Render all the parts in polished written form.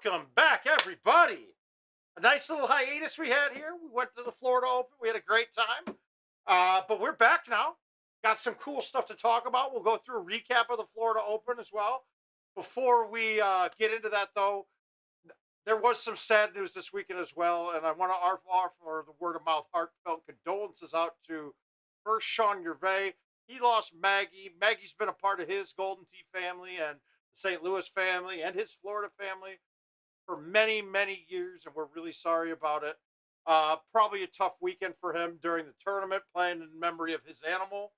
Welcome back, everybody. A nice little hiatus we had here. We went to the Florida Open. We had a great time. But we're back now. Got some cool stuff to talk about. We'll go through a recap of the Florida Open as well. Before we get into that, though, there was some sad news this weekend as well. And I want to offer the word of mouth heartfelt condolences out to first Sean Gervais. He lost Maggie. Maggie's been a part of his Golden Tee family and the St. Louis family and his Florida family for many, many years, and we're really sorry about it. Probably a tough weekend for him during the tournament, playing in memory of his animal.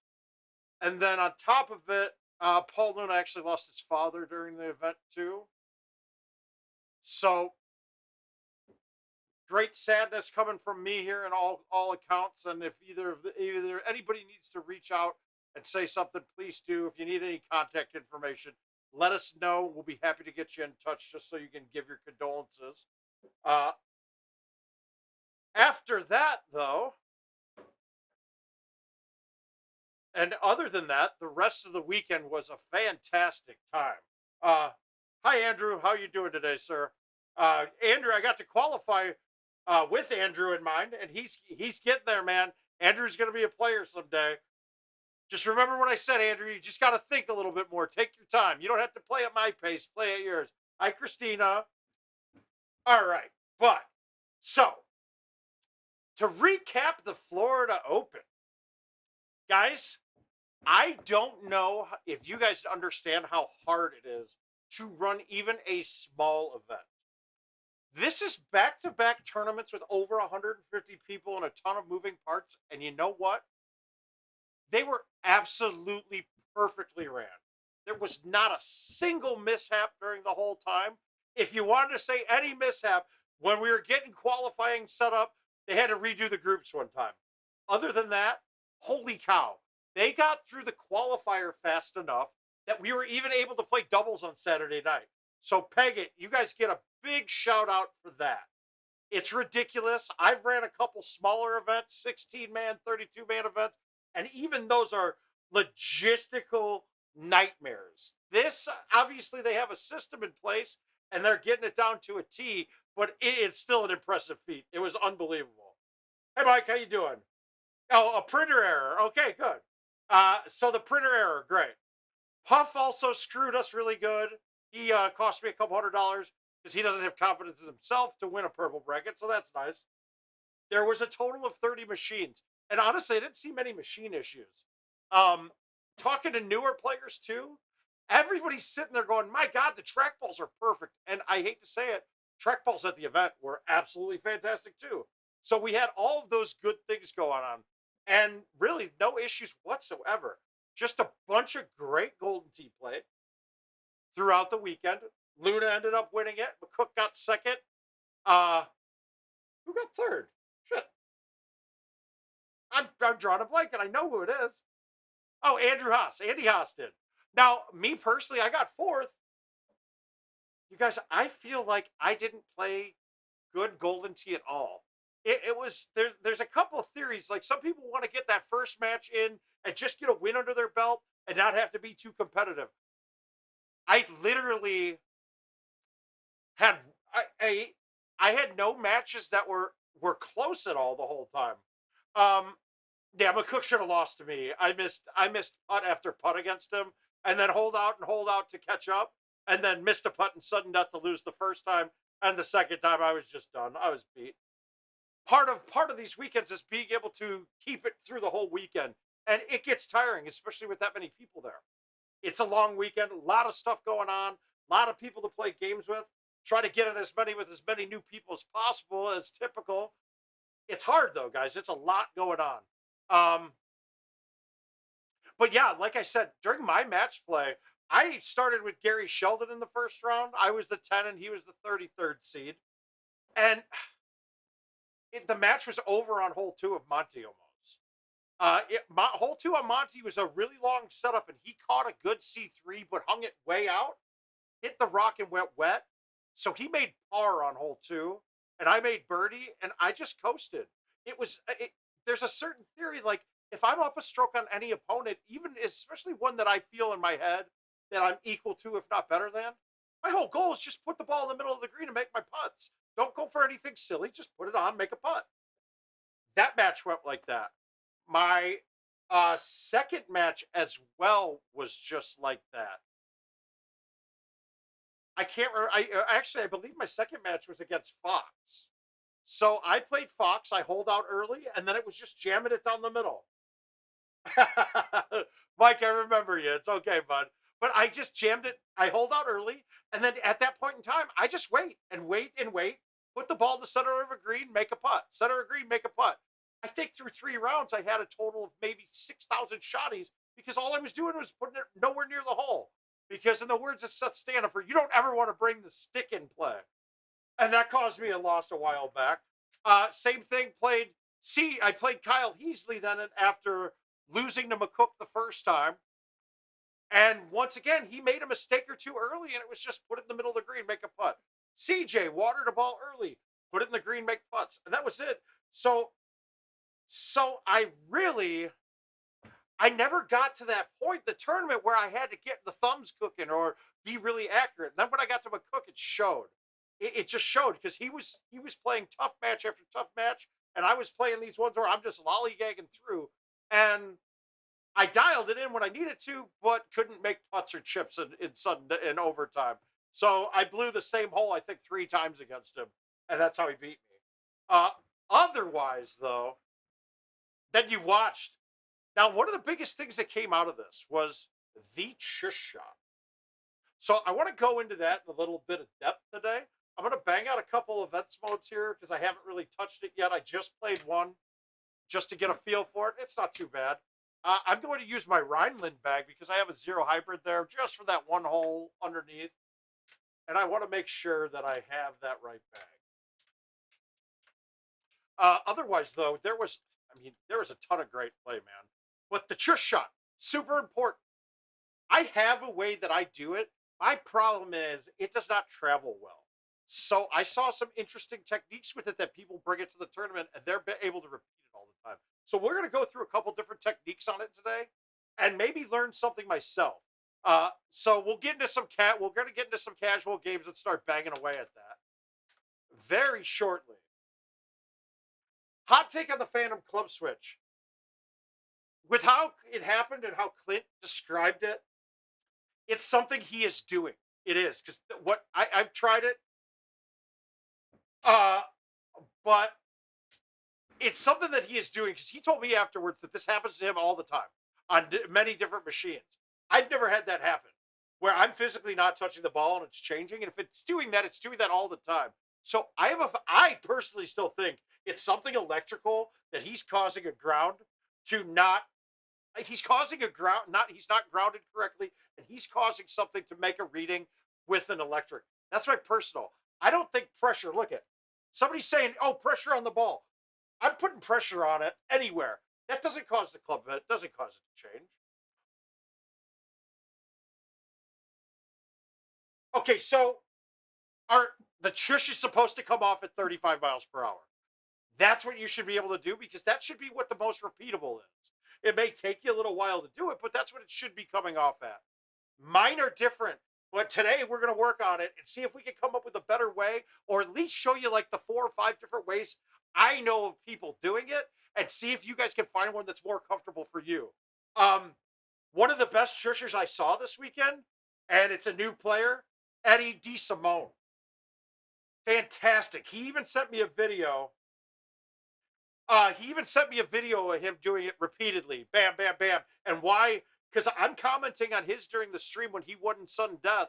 And then on top of it, Paul Luna actually lost his father during the event too. So great sadness coming from me here in all accounts. And if either anybody needs to reach out and say something, please do. If you need any contact information, let us know. We'll be happy to get you in touch just so you can give your condolences. After that, though, and other than that, the rest of the weekend was a fantastic time. Hi, Andrew. How you doing today, sir? Andrew, I got to qualify with Andrew in mind, and he's getting there, man. Andrew's going to be a player someday. Just remember what I said, Andrew. You just got to think a little bit more. Take your time. You don't have to play at my pace. Play at yours. Hi, Christina. All right. But, so, to recap the Florida Open, guys, I don't know if you guys understand how hard it is to run even a small event. This is back-to-back tournaments with over 150 people and a ton of moving parts. And you know what? They were absolutely perfectly ran. There was not a single mishap during the whole time. If you wanted to say any mishap, when we were getting qualifying set up, they had to redo the groups one time. Other than that, holy cow. They got through the qualifier fast enough that we were even able to play doubles on Saturday night. So peg it. You guys get a big shout out for that. It's ridiculous. I've ran a couple smaller events, 16-man, 32-man events. And even those are logistical nightmares. This, obviously, they have a system in place, and they're getting it down to a T, but it's still an impressive feat. It was unbelievable. Hey, Mike, how you doing? Oh, a printer error. Okay, good. So the printer error, great. Puff also screwed us really good. He cost me a couple $100 because he doesn't have confidence in himself to win a purple bracket, so that's nice. There was a total of 30 machines. And honestly, I didn't see many machine issues. Talking to newer players too, everybody's sitting there going, my God, the trackballs are perfect. And I hate to say it, trackballs at the event were absolutely fantastic too. So we had all of those good things going on. And really no issues whatsoever. Just a bunch of great Golden Tee play throughout the weekend. Luna ended up winning it. McCook got second. Who got third? Shit. I'm drawing a blank, and I know who it is. Oh, Andrew Haas. Andy Haas did. Now, me personally, I got fourth. You guys, I feel like I didn't play good Golden Tee at all. It was, there's a couple of theories. Like, some people want to get that first match in and just get a win under their belt and not have to be too competitive. I literally had, I had no matches that were close at all the whole time. Yeah, McCook should have lost to me. I missed putt after putt against him, and then hold out to catch up, and then missed a putt and sudden death to lose the first time, and the second time I was just done. I was beat. Part of these weekends is being able to keep it through the whole weekend, and it gets tiring, especially with that many people there. It's a long weekend, a lot of stuff going on, a lot of people to play games with. Try to get in as many new people as possible, as typical. It's hard though, guys. It's a lot going on. But yeah, like I said, during my match play, I started with Gary Sheldon in the first round. I was the 10 and he was the 33rd seed. And the match was over on hole 2 of Monty almost. Hole 2 on Monty was a really long setup, and he caught a good C3, but hung it way out, hit the rock and went wet. So he made par on hole 2. And I made birdie, and I just coasted. There's a certain theory, like, if I'm up a stroke on any opponent, even especially one that I feel in my head that I'm equal to, if not better than, My whole goal is just put the ball in the middle of the green and make my putts. Don't go for anything silly. Just put it on, make a putt. That match went like that. My second match as well was just like that. I can't remember. Actually, I believe my second match was against Fox. So I played Fox. I hold out early, and then it was just jamming it down the middle. Mike, I remember you. It's okay, bud. But I just jammed it. I hold out early, and then at that point in time, I just wait and wait and wait. Put the ball in the center of a green, make a putt. Center of a green, make a putt. I think through 3 rounds, I had a total of maybe 6,000 shotties because all I was doing was putting it nowhere near the hole. Because in the words of Seth Stanford, you don't ever want to bring the stick in play. And that caused me a loss a while back. Same thing, I played Kyle Heasley then after losing to McCook the first time. And once again, he made a mistake or two early, and it was just put it in the middle of the green, make a putt. CJ watered the ball early, put it in the green, make putts. And that was it. So I never got to that point in the tournament where I had to get the thumbs cooking or be really accurate. And then when I got to McCook, it showed. It just showed because he was playing tough match after tough match, and I was playing these ones where I'm just lollygagging through. And I dialed it in when I needed to, but couldn't make putts or chips in overtime. So I blew the same hole, I think, 3 times against him, and that's how he beat me. Otherwise, though, then you watched. Now, one of the biggest things that came out of this was the Chush shot. So I want to go into that in a little bit of depth today. I'm going to bang out a couple events modes here because I haven't really touched it yet. I just played one just to get a feel for it. It's not too bad. I'm going to use my Rhineland bag because I have a 0 hybrid there just for that one hole underneath. And I want to make sure that I have that right bag. Otherwise, though, there was a ton of great play, man. But the Chush shot, super important. I have a way that I do it. My problem is it does not travel well. So I saw some interesting techniques with it that people bring it to the tournament, and they're able to repeat it all the time. So we're going to go through a couple different techniques on it today, and maybe learn something myself. So we'll get into we're going to get into some casual games and start banging away at that very shortly. Hot take on the Phantom Club Switch. With how it happened and how Clint described it, it's something he is doing. It is because I've tried it, but it's something that he is doing because he told me afterwards that this happens to him all the time on many different machines. I've never had that happen where I'm physically not touching the ball and it's changing. And if it's doing that all the time. So I personally still think it's something electrical that he's causing a ground to not. He's causing a ground, he's not grounded correctly, and he's causing something to make a reading with an electric. That's my personal. I don't think pressure. Look at somebody saying, "Oh, pressure on the ball." I'm putting pressure on it anywhere. That doesn't cause the club. It doesn't cause it to change. Okay, so the Chush is supposed to come off at 35 miles per hour. That's what you should be able to do because that should be what the most repeatable is. It may take you a little while to do it, but that's what it should be coming off at. Mine are different, but today we're going to work on it and see if we can come up with a better way or at least show you like the 4 or 5 different ways I know of people doing it and see if you guys can find one that's more comfortable for you. One of the best Chushers I saw this weekend, and it's a new player, Eddie DeSimone. Fantastic. He even sent me a video. He even sent me a video of him doing it repeatedly. Bam, bam, bam. And why? Because I'm commenting on his during the stream when he won sudden death,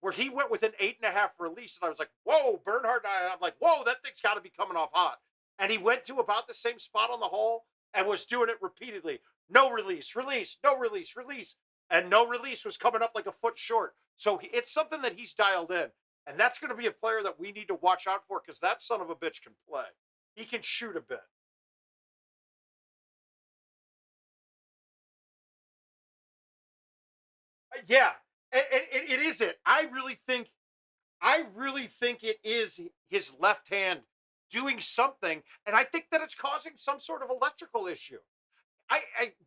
where he went with an 8.5 release. And I was like, whoa, Bernhard. I'm like, whoa, that thing's got to be coming off hot. And he went to about the same spot on the hole and was doing it repeatedly. No release, release, no release, release. And no release was coming up like a foot short. So it's something that he's dialed in. And that's going to be a player that we need to watch out for because that son of a bitch can play. He can shoot a bit. Yeah, and it is it. I really think it is his left hand doing something, and I think that it's causing some sort of electrical issue.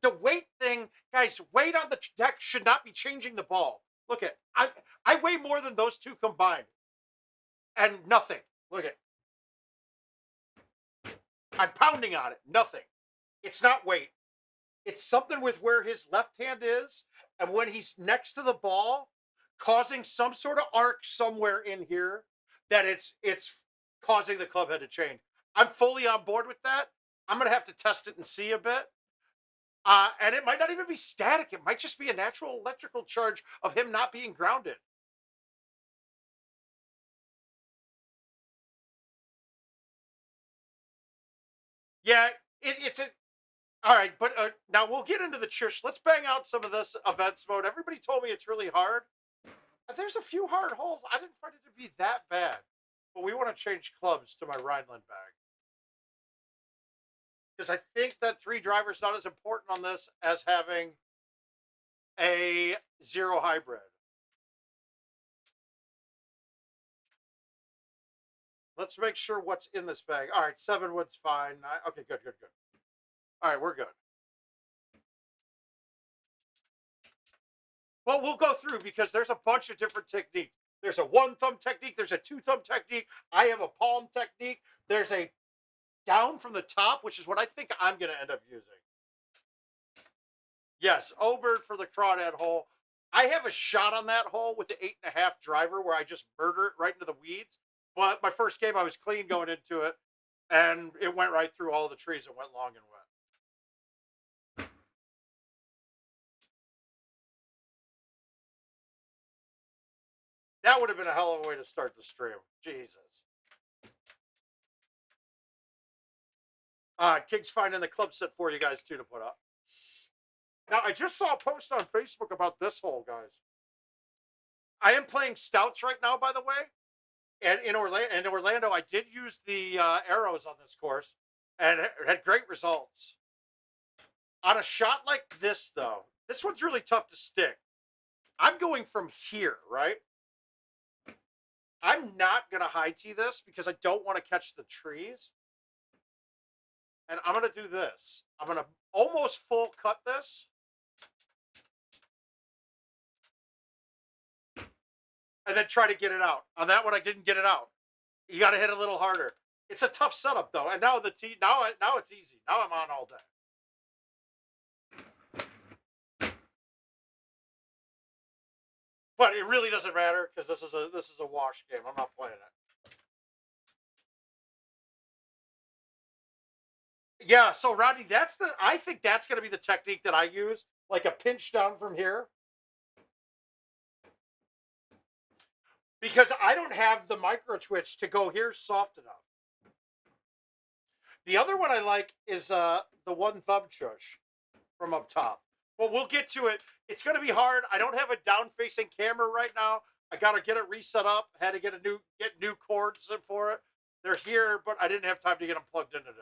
The weight thing, guys, weight on the deck should not be changing the ball. Look at I weigh more than those two combined, and nothing. Look at I'm pounding on it. Nothing. It's not weight. It's something with where his left hand is, and when he's next to the ball, causing some sort of arc somewhere in here that it's causing the club head to change. I'm fully on board with that. I'm gonna have to test it and see a bit. And it might not even be static. It might just be a natural electrical charge of him not being grounded. Yeah, it's a all right. But now we'll get into the Chush. Let's bang out some of this events mode. Everybody told me it's really hard. There's a few hard holes. I didn't find it to be that bad. But we want to change clubs to my Rhineland bag. Because I think that 3 drivers not as important on this as having a 0 hybrid. Let's make sure what's in this bag. All right, 7 wood's fine. Okay, good. All right, we're good. Well, we'll go through because there's a bunch of different techniques. There's a 1 thumb technique. There's a 2 thumb technique. I have a palm technique. There's a down from the top, which is what I think I'm going to end up using. Yes, Obert for the crawdad hole. I have a shot on that hole with the 8.5 driver where I just murder it right into the weeds. But my first game, I was clean going into it, and it went right through all the trees and went long and wet. That would have been a hell of a way to start the stream. Jesus. King's finding the club set for you guys, too, to put up. Now, I just saw a post on Facebook about this hole, guys. I am playing stouts right now, by the way. And in Orlando, I did use the arrows on this course and had great results. On a shot like this, though, this one's really tough to stick. I'm going from here, right? I'm not going to high tee this because I don't want to catch the trees. And I'm going to do this. I'm going to almost full cut this. And then try to get it out. On that one, I didn't get it out. You got to hit a little harder. It's a tough setup, though. And now now it's easy. Now I'm on all day. But it really doesn't matter because this is a wash game. I'm not playing it. Yeah, so Rodney, I think that's going to be the technique that I use, like a pinch down from here. Because I don't have the micro twitch to go here soft enough. The other one I like is the 1 thumb Chush from up top. But we'll get to it. It's going to be hard. I don't have a down-facing camera right now. I got to get it reset up. Had to get new cords for it. They're here, but I didn't have time to get them plugged in today.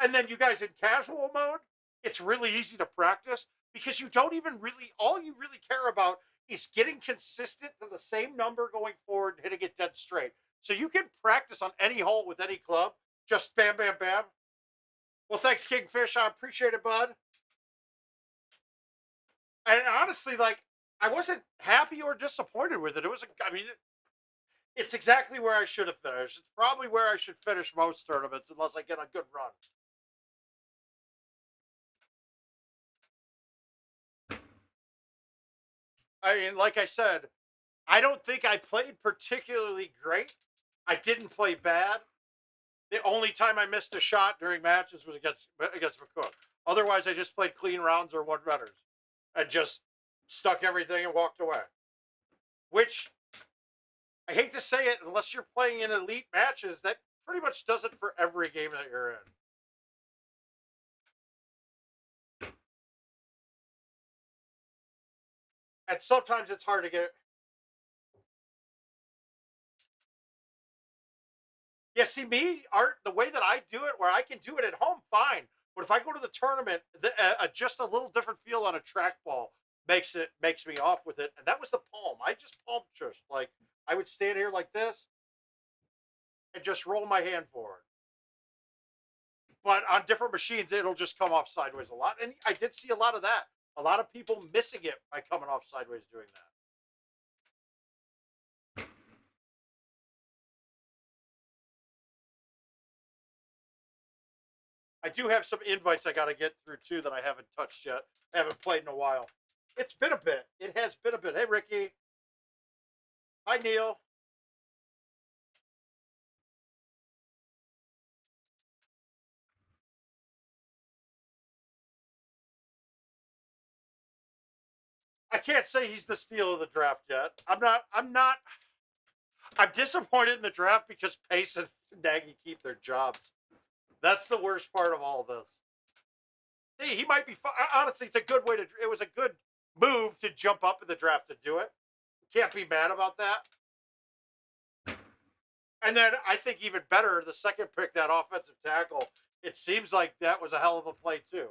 And then you guys in casual mode, it's really easy to practice because you don't even really, all you really care about is getting consistent to the same number going forward and hitting it dead straight. So you can practice on any hole with any club. Just bam, bam, bam. Well, thanks, Kingfish. I appreciate it, bud. And honestly, like, I wasn't happy or disappointed with it. It's exactly where I should have finished. It's probably where I should finish most tournaments unless I get a good run. I mean, like I said, I don't think I played particularly great. I didn't play bad. The only time I missed a shot during matches was against McCook. Otherwise, I just played clean rounds or 1-runners and just stuck everything and walked away. Which, I hate to say it, unless you're playing in elite matches, that pretty much does it for every game that you're in. And sometimes it's hard to get. Yeah, see me, Art, the way that I do it, where I can do it at home, fine. But if I go to the tournament, just a little different feel on a trackball makes me off with it. And that was the palm. I just palm Chush. Like, I would stand here like this and just roll my hand forward. But on different machines, it'll just come off sideways a lot. And I did see a lot of that. A lot of people missing it by coming off sideways doing that. I do have some invites I got to get through too that I haven't touched yet. I haven't played in a while. It's been a bit. It has been a bit. Hey, Ricky. Hi, Neil. I can't say he's the steal of the draft yet. I'm disappointed in the draft because Pace and Nagy keep their jobs. That's the worst part of all this. He might be. Honestly, it's a good way to. It was a good move to jump up in the draft to do it. Can't be mad about that. And then I think even better, the second pick, that offensive tackle. It seems like that was a hell of a play too.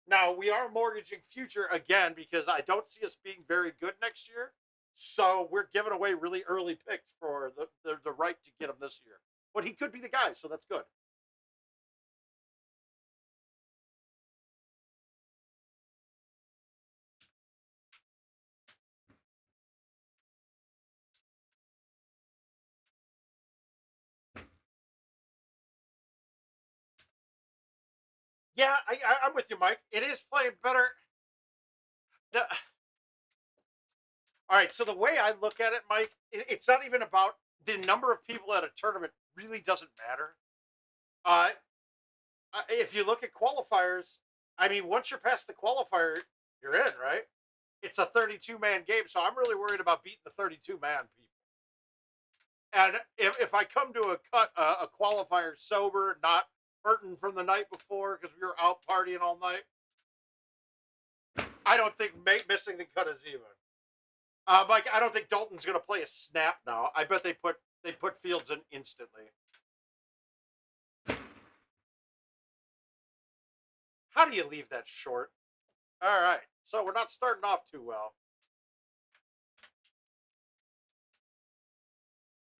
Now we are mortgaging future again because I don't see us being very good next year. So we're giving away really early picks for the right to get him this year. But he could be the guy, so that's good. Yeah, I'm with you, Mike. It is playing better. The, all right, so the way I look at it, Mike, it's not even about the number of people at a tournament. Really doesn't matter. Uh, if you look at qualifiers, I mean, once you're past the qualifier, you're in, right? It's a 32-man game, so I'm really worried about beating the 32-man people. And if I come to a qualifier sober, not hurting from the night before because we were out partying all night, I don't think missing the cut is even. Mike, I don't think Dalton's going to play a snap now. I bet they put Fields in instantly. How do you leave that short? All right, so we're not starting off too well.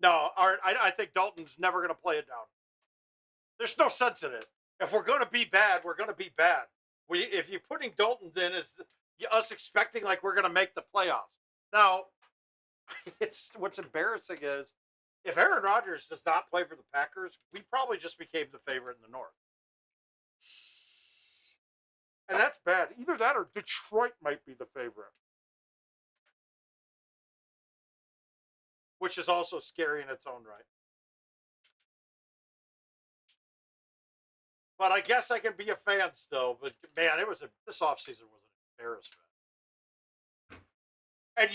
No, I think Dalton's never going to play it down. There's no sense in it. If we're going to be bad, we're going to be bad. If you're putting Dalton in as us expecting like we're going to make the playoffs. Now, it's what's embarrassing is if Aaron Rodgers does not play for the Packers, we probably just became the favorite in the North. And that's bad. Either that or Detroit might be the favorite. Which is also scary in its own right. But I guess I can be a fan still. But man, this offseason was an embarrassment. And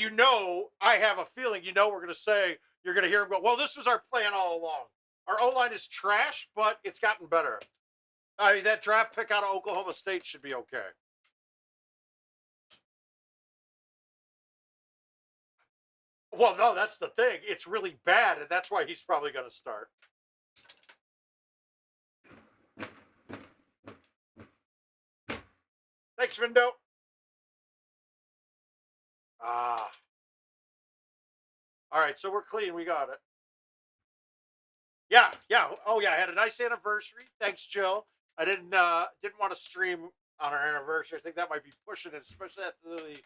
I have a feeling, we're going to say, you're going to hear him go, well, this was our plan all along. Our O-line is trash, but it's gotten better. I mean, that draft pick out of Oklahoma State should be okay. Well, no, that's the thing. It's really bad, and that's why he's probably going to start. Thanks, Vindo. Ah. All right, so we're clean. We got it. Yeah. Oh, yeah. I had a nice anniversary. Thanks, Jill. I didn't want to stream on our anniversary. I think that might be pushing it, especially after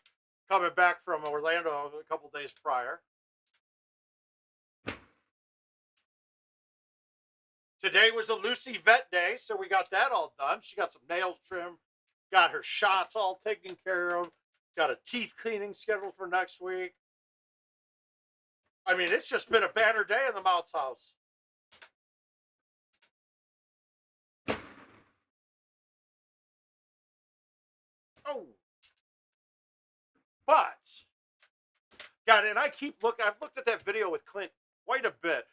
coming back from Orlando a couple days prior. Today was a Lucy vet day, so we got that all done. She got some nails trimmed, got her shots all taken care of, got a teeth cleaning scheduled for next week. I mean, it's just been a banner day in the Mouth's house. Oh. But, God, and I keep looking. I've looked at that video with Clint quite a bit.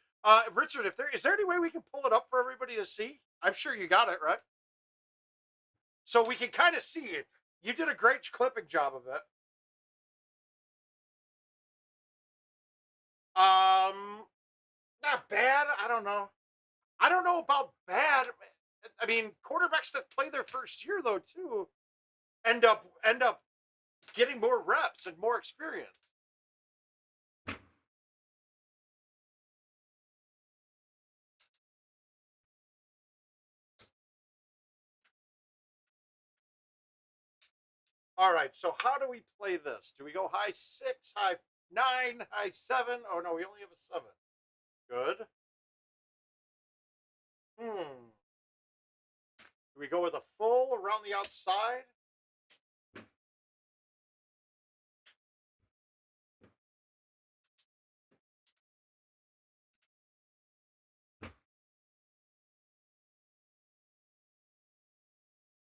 Richard, is there any way we can pull it up for everybody to see? I'm sure you got it, right? So we can kind of see it. You did a great clipping job of it. Not bad. I don't know. I don't know about bad. I mean, quarterbacks that play their first year though too end up getting more reps and more experience. All right, so how do we play this? Do we go high 6, high 9, high 7? Oh, no, we only have a 7. Good. Hmm. Do we go with a full around the outside?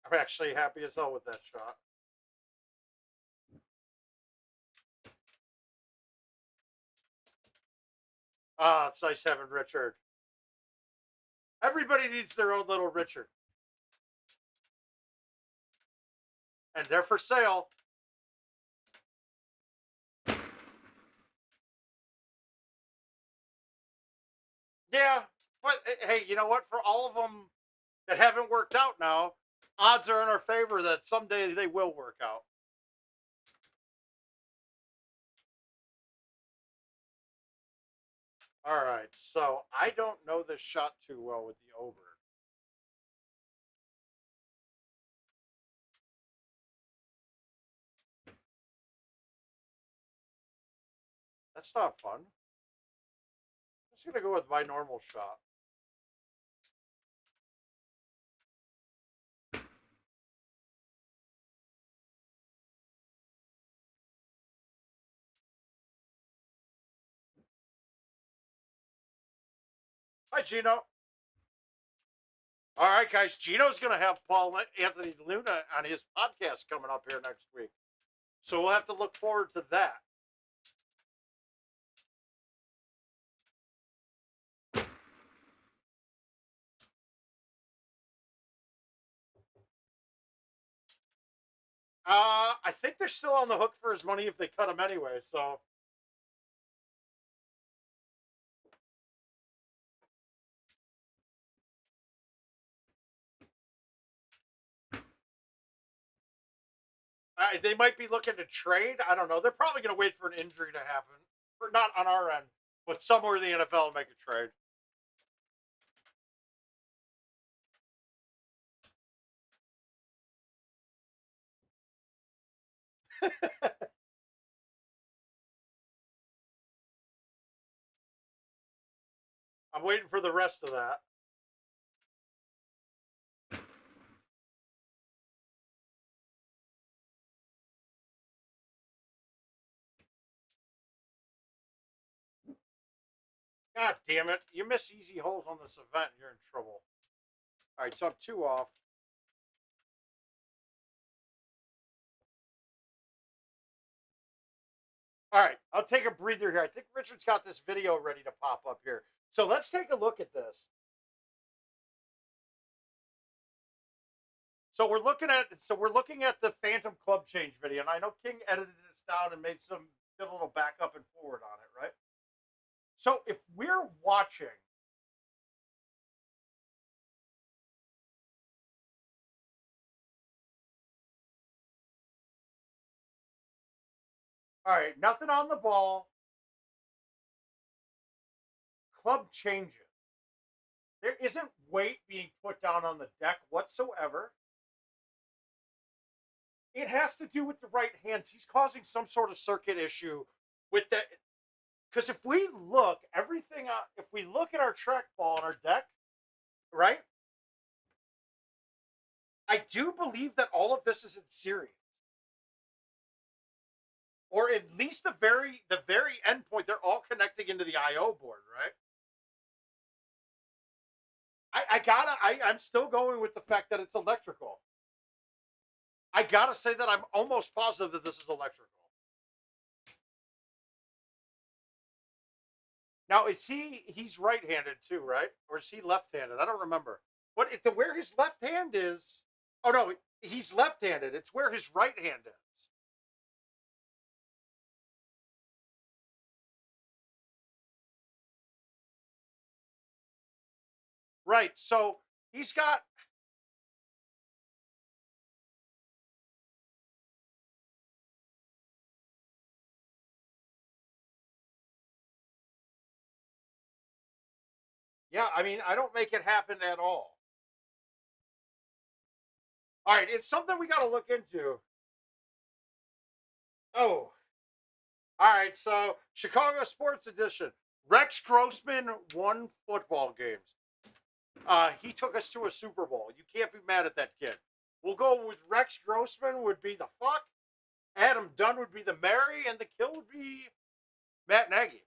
I'm actually happy as hell with that shot. Ah, it's nice having Richard. Everybody needs their own little Richard. And they're for sale. Yeah, but hey, you know what? For all of them that haven't worked out now, odds are in our favor that someday they will work out. All right, so I don't know this shot too well with the over. That's not fun. I'm just gonna go with my normal shot. Hi, Gino. All right, guys. Gino's gonna have Paul Anthony Luna on his podcast coming up here next week, so we'll have to look forward to that. I think they're still on the hook for his money if they cut him anyway. So they might be looking to trade. I don't know. They're probably going to wait for an injury to happen, or not on our end, but somewhere in the NFL make a trade. I'm waiting for the rest of that. God damn it! You miss easy holes on this event, you're in trouble. All right, so I'm 2 off. All right, I'll take a breather here. I think Richard's got this video ready to pop up here. So let's take a look at this. So we're looking at the Phantom Club change video, and I know King edited this down and did a little back up and forward on it, right? So if we're watching, all right, nothing on the ball, club changes. There isn't weight being put down on the deck whatsoever. It has to do with the right hands. He's causing some sort of circuit issue with that. Because if we look, if we look at our trackball on our deck, right? I do believe that all of this is in series, or at least the very end point. They're all connecting into the I/O board, right? I'm still going with the fact that it's electrical. I gotta say that I'm almost positive that this is electrical. Now, he's right-handed too, right? Or is he left-handed? I don't remember. But where his left hand is, oh no, he's left-handed. It's where his right hand is. Right. So he's got, yeah, I mean, I don't make it happen at all. All right, it's something we got to look into. Oh, all right. So Chicago Sports Edition. Rex Grossman won football games. He took us to a Super Bowl. You can't be mad at that kid. We'll go with Rex Grossman would be the fuck. Adam Dunn would be the Mary, and the kill would be Matt Nagy.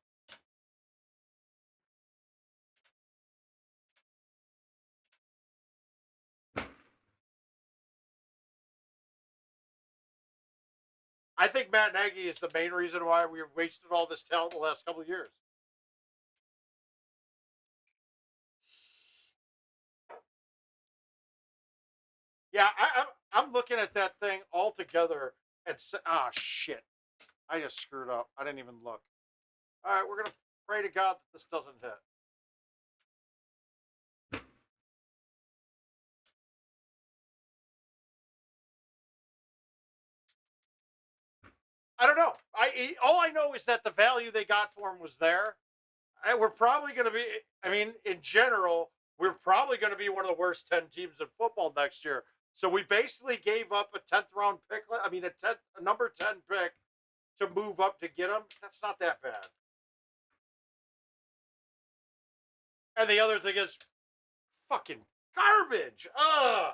I think Matt Nagy is the main reason why we wasted all this talent the last couple of years. Yeah, I'm looking at that thing all together and shit, I just screwed up. I didn't even look. All right, we're gonna pray to God that this doesn't hit. I don't know. All I know is that the value they got for him was there. And we're probably going to be. I mean, in general, we're probably going to be one of the worst 10 teams in football next year. So we basically gave up a 10th round pick. I mean, a number 10 pick to move up to get him. That's not that bad. And the other thing is, fucking garbage. Ugh.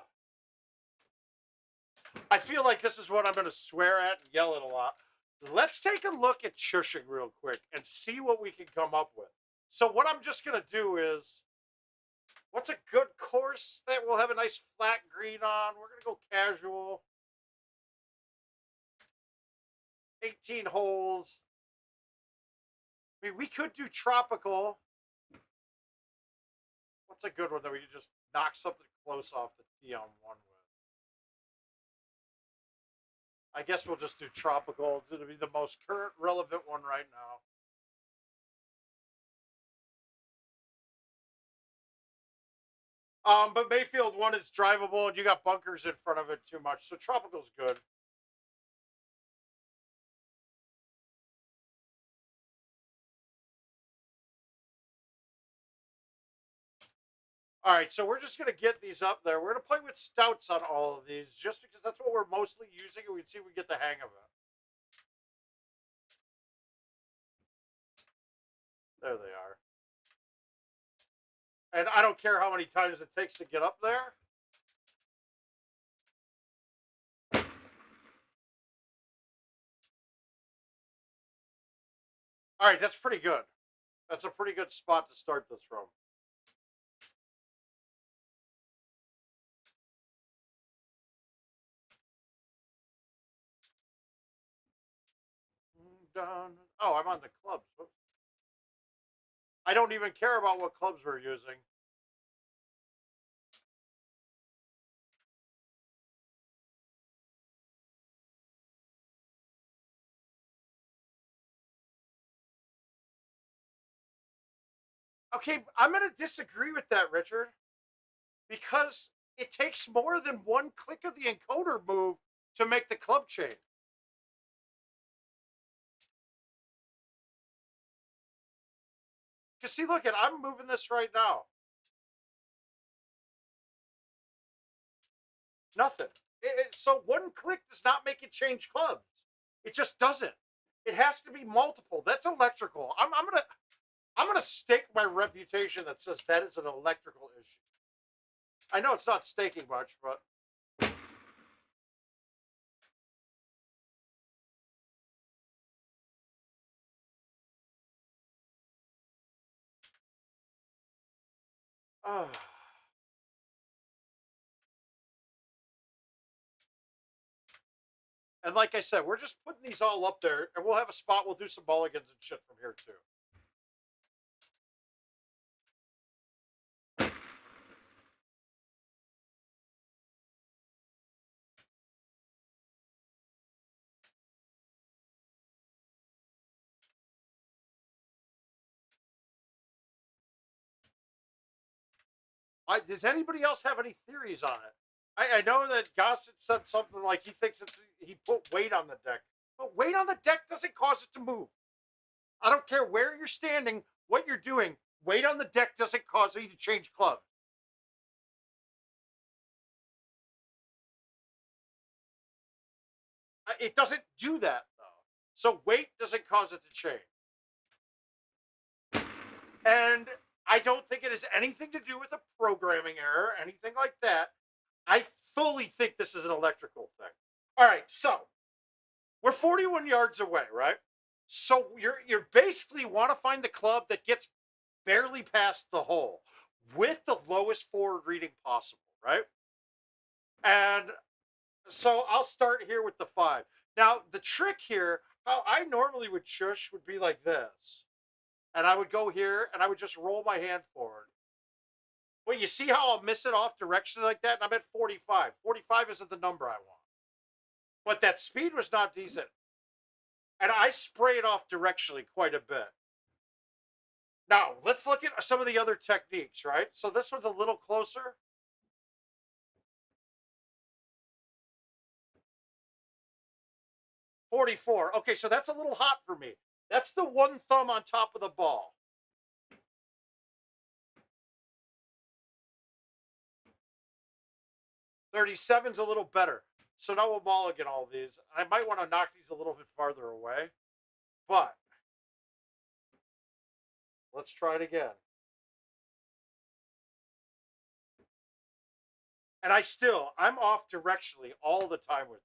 I feel like this is what I'm going to swear at and yell at a lot. Let's take a look at Chushing real quick and see what we can come up with. So what I'm just going to do is, what's a good course that will have a nice flat green on? We're going to go casual. 18 holes. I mean, we could do tropical. What's a good one that we could just knock something close off the tee on one with? I guess we'll just do tropical. It's going to be the most current relevant one right now. But Mayfield one is drivable, and you got bunkers in front of it too much. So tropical's good. All right, so we're just going to get these up there. We're going to play with stouts on all of these, just because that's what we're mostly using, and we can see if we get the hang of it. There they are. And I don't care how many times it takes to get up there. All right, that's pretty good. That's a pretty good spot to start this from. Oh, I'm on the clubs. Whoops. I don't even care about what clubs we're using. Okay, I'm going to disagree with that, Richard, because it takes more than one click of the encoder move to make the club chain. Because see, look, I'm moving this right now. Nothing. So one click does not make it change clubs. It just doesn't. It has to be multiple. That's electrical. I'm gonna stake my reputation that says that is an electrical issue. I know it's not staking much, but uh, and like I said, we're just putting these all up there, and we'll have a spot. We'll do some mulligans and shit from here too. Does anybody else have any theories on it? I know that Gossett said something like he put weight on the deck, but weight on the deck doesn't cause it to move. I don't care where you're standing, what you're doing. Weight on the deck doesn't cause you to change clubs. It doesn't do that though. So weight doesn't cause it to change. And I don't think it has anything to do with a programming error, anything like that. I fully think this is an electrical thing. All right, so we're 41 yards away, right? So you're basically want to find the club that gets barely past the hole with the lowest forward reading possible, right? And so I'll start here with the 5. Now, the trick here, how I normally would chush would be like this. And I would go here and I would just roll my hand forward. Well, you see how I'll miss it off directionally like that? And I'm at 45. 45 isn't the number I want. But that speed was not decent. And I spray it off directionally quite a bit. Now, let's look at some of the other techniques, right? So this one's a little closer. .44. Okay, so that's a little hot for me. That's the one thumb on top of the ball. .37's a little better. So now we'll mulligan all these. I might want to knock these a little bit farther away. But let's try it again. And I'm off directionally all the time with these.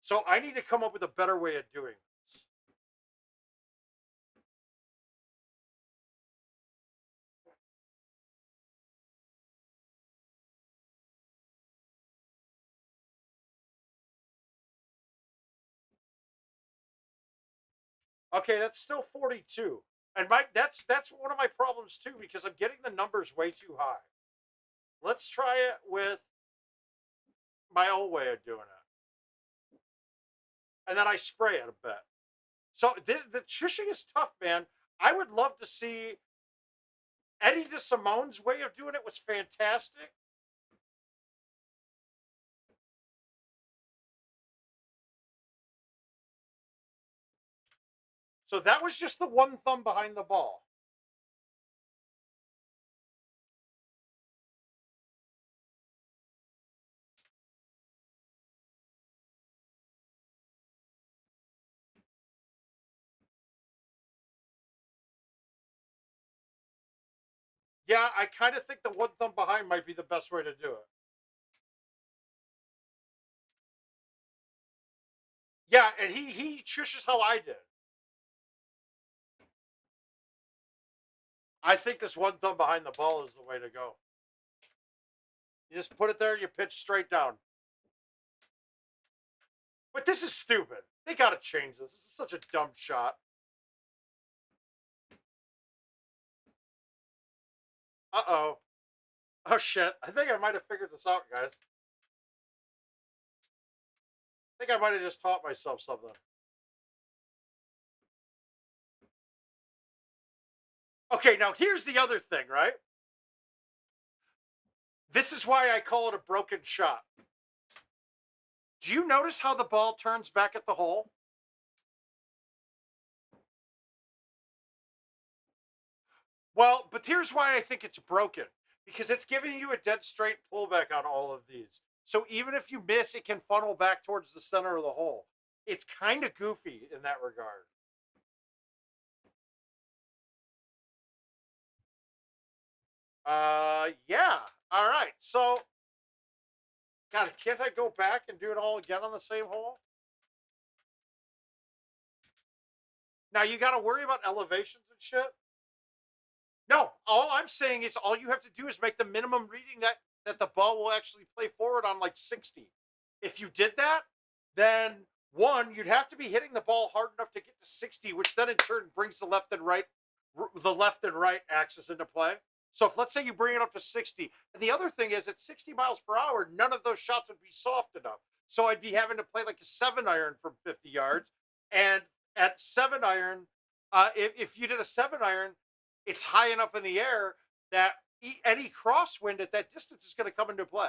So I need to come up with a better way of doing this. Okay, that's still 42. And that's one of my problems too, because I'm getting the numbers way too high. Let's try it with my old way of doing it. And then I spray it a bit. So the chushing is tough, man. I would love to see Eddie DeSimone's way of doing it was fantastic. So that was just the one thumb behind the ball. Yeah, I kind of think the one thumb behind might be the best way to do it. Yeah, and he chushes how I did. I think this one thumb behind the ball is the way to go. You just put it there, you pitch straight down. But this is stupid. They got to change this. This is such a dumb shot. Uh-oh. Oh, shit. I think I might have figured this out, guys. I think I might have just taught myself something. Okay, now here's the other thing, right? This is why I call it a broken shot. Do you notice how the ball turns back at the hole? Well, but here's why I think it's broken. Because it's giving you a dead straight pullback on all of these. So even if you miss, it can funnel back towards the center of the hole. It's kind of goofy in that regard. Yeah. All right. So, God, can't I go back and do it all again on the same hole? Now you got to worry about elevations and shit. No, all I'm saying is all you have to do is make the minimum reading that the ball will actually play forward on like 60. If you did that, then one, you'd have to be hitting the ball hard enough to get to 60, which then in turn brings the left and right axis into play. So if let's say you bring it up to 60, and the other thing is at 60 miles per hour, none of those shots would be soft enough. So I'd be having to play like a 7-iron from 50 yards. And at 7-iron, if you did a 7-iron, it's high enough in the air that any crosswind at that distance is going to come into play.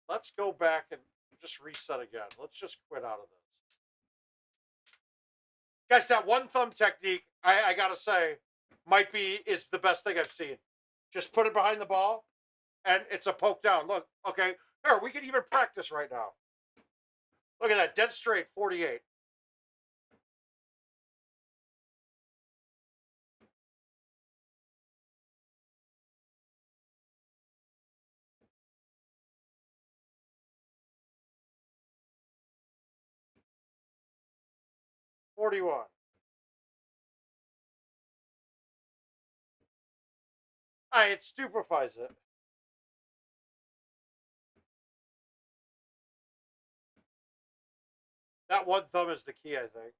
Let's go back and just reset again. Let's just quit out of this. Guys, that one thumb technique, I gotta say, is the best thing I've seen. Just put it behind the ball, and it's a poke down. Look, okay, Here, we can even practice right now. Look at that, dead straight, 48. $41. It stupefies it. That one thumb is the key, I think.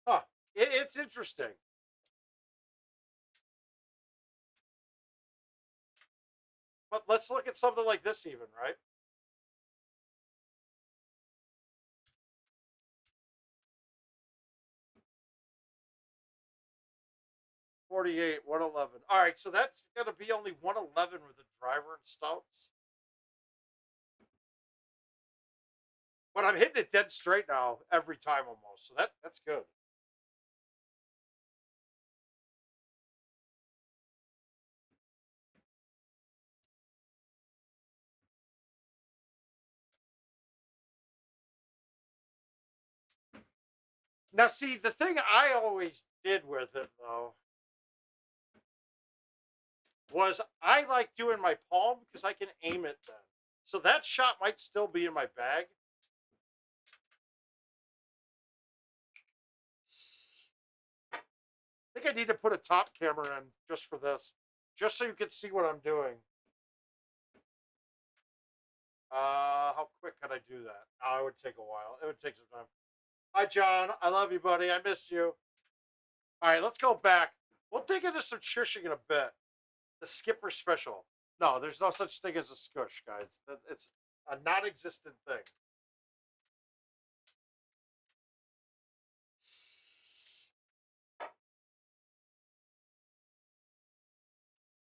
Huh. It's interesting. But let's look at something like this even, right? $48, $111. All right, so that's going to be only $111 with the driver and stouts. But I'm hitting it dead straight now every time almost, so that's good. Now, see, the thing I always did with it, though, was I like doing my palm because I can aim it then. So that shot might still be in my bag. I think I need to put a top camera in just for this, just so you can see what I'm doing. How quick could I do that? Oh, it would take a while. It would take some time. Hi, John. I love you, buddy. I miss you. All right, let's go back. We'll dig into some shushing in a bit. The skipper special. No, there's no such thing as a scush, guys. It's a non-existent thing.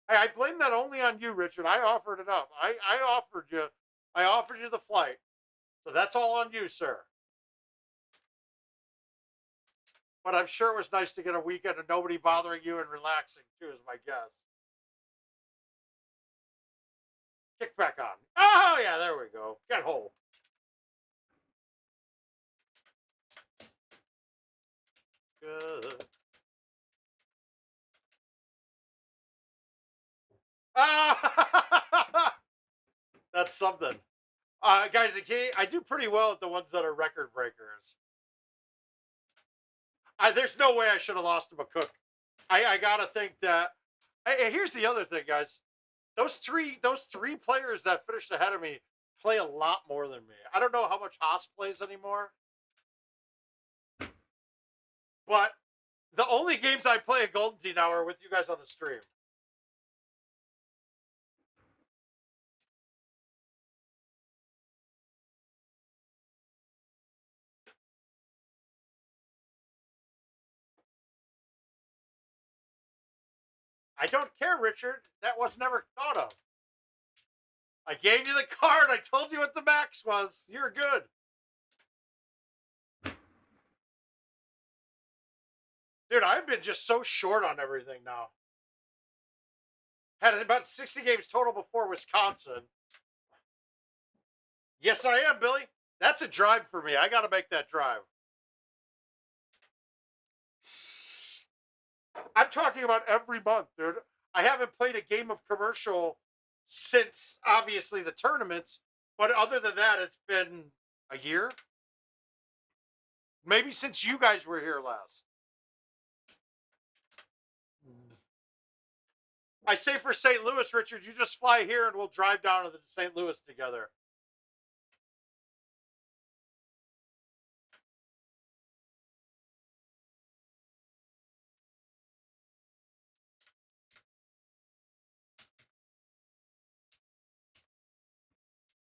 Hey, I blame that only on you, Richard. I offered it up. I offered you the flight. So that's all on you, sir. But I'm sure it was nice to get a weekend of nobody bothering you and relaxing too, is my guess. Kick back on. Oh yeah, there we go. Get home. Good. Ah, that's something. Guys, I do pretty well at the ones that are record breakers. There's no way I should have lost to McCook. I gotta think that. Here's the other thing, guys. Those three players that finished ahead of me play a lot more than me. I don't know how much Haas plays anymore, but the only games I play at Golden Tee now are with you guys on the stream. I don't care, Richard. That was never thought of. I gave you the card. I told you what the max was. You're good. Dude, I've been just so short on everything now. Had about 60 games total before Wisconsin. Yes, I am, Billy. That's a drive for me. I got to make that drive. I'm talking about every month, dude. I haven't played a game of commercial since, obviously, the tournaments. But other than that, it's been a year. Maybe since you guys were here last. I say for St. Louis, Richard, you just fly here and we'll drive down to St. Louis together.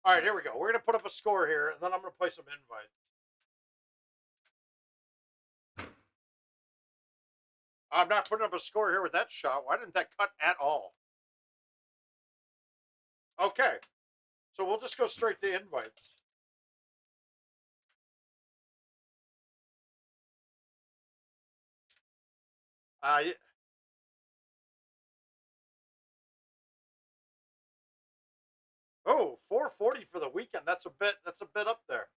All right, here we go. We're going to put up a score here, and then I'm going to play some invite. I'm not putting up a score here with that shot. Why didn't that cut at all? Okay. So we'll just go straight to invites. Yeah. Oh, 440 for the weekend. That's a bit up there.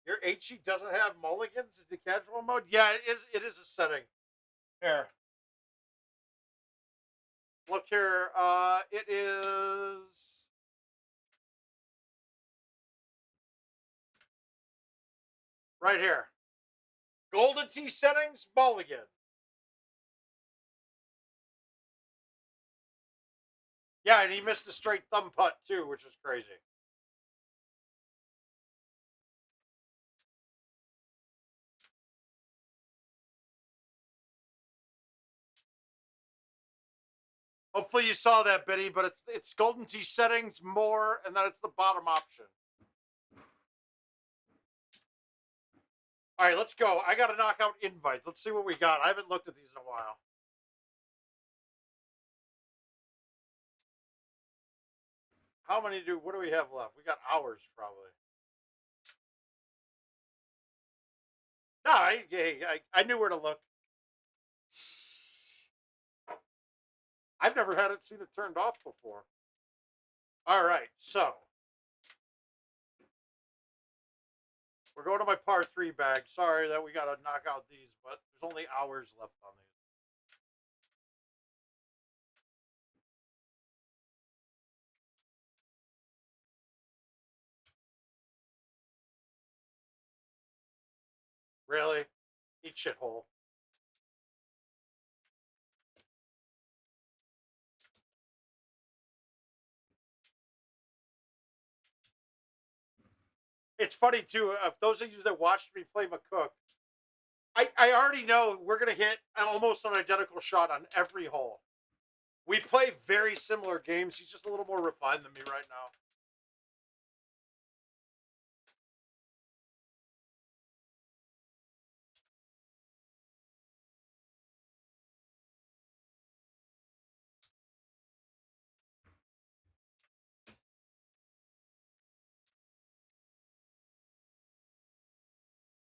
Your HE doesn't have mulligans in the casual mode? Yeah, it is a setting. Here. Look here. It is right here. Golden Tee settings, mulligan. Yeah, and he missed a straight thumb putt too, which was crazy. Hopefully you saw that, Biddy, but it's Golden Tee settings, more, and then it's the bottom option. All right, let's go. I got to knock out invites. Let's see what we got. I haven't looked at these in a while. What do we have left? We got hours probably. No, I knew where to look. I've never had it seen it turned off before. All right, so we're going to my par 3 bag. Sorry that we got to knock out these, but there's only hours left on these. Really? Eat shithole. It's funny too. If those of you that watched me play McCook, I already know we're gonna hit almost an identical shot on every hole. We play very similar games. He's just a little more refined than me right now.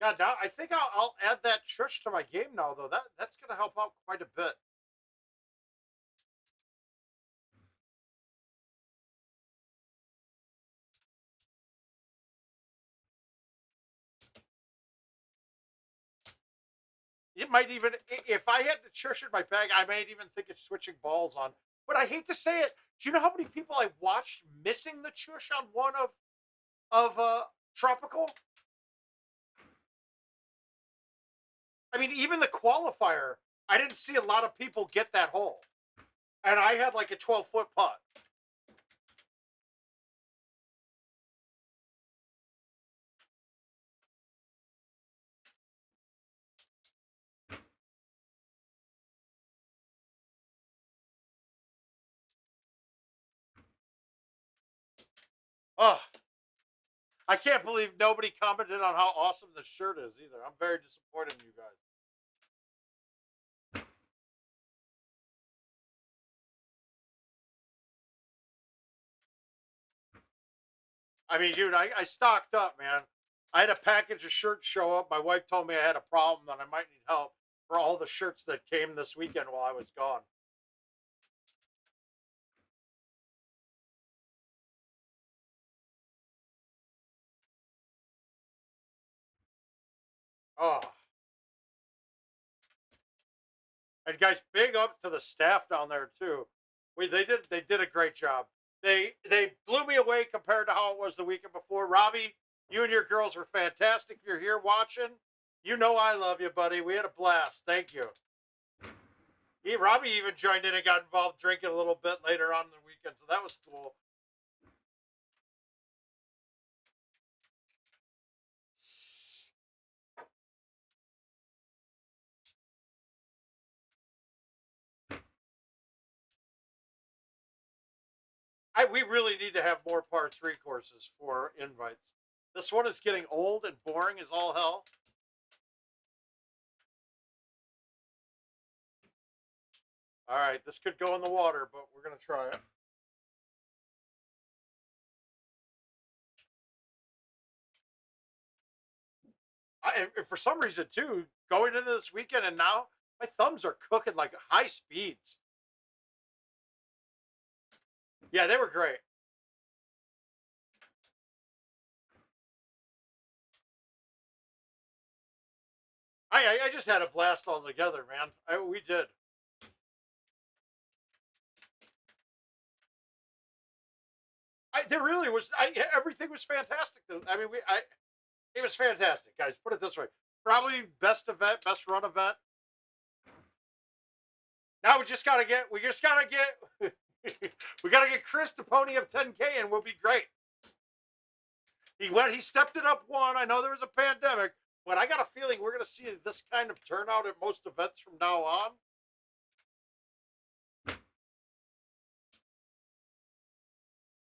Yeah, now I think I'll add that Chush to my game now, though. That's gonna help out quite a bit. It might even, if I had the Chush in my bag, I might even think it's switching balls on. But I hate to say it. Do you know how many people I watched missing the Chush on one of Tropical? I mean, even the qualifier, I didn't see a lot of people get that hole, and I had like a 12-foot putt. Oh, I can't believe nobody commented on how awesome the shirt is either. I'm very disappointed in you guys. I mean, dude, I stocked up, man. I had a package of shirts show up. My wife told me I had a problem that I might need help for all the shirts that came this weekend while I was gone. Oh, and guys, big up to the staff down there too. They did a great job. They blew me away compared to how it was the weekend before. Robbie, you and your girls were fantastic. If you're here watching, you know I love you, buddy. We had a blast. Thank you. Robbie even joined in and got involved drinking a little bit later on in the weekend, so that was cool. We really need to have more par 3 courses for invites. This one is getting old and boring as all hell. All right, this could go in the water, but we're going to try it. And for some reason too, going into this weekend and now my thumbs are cooking like high speeds. Yeah, they were great. I just had a blast all together, man. We did. There really was. Everything was fantastic. I mean, it was fantastic, guys. Put it this way: probably best event, best run event. Now we just gotta get, we gotta get Chris to pony up 10K, and we'll be great. He stepped it up one. I know there was a pandemic, but I got a feeling we're gonna see this kind of turnout at most events from now on.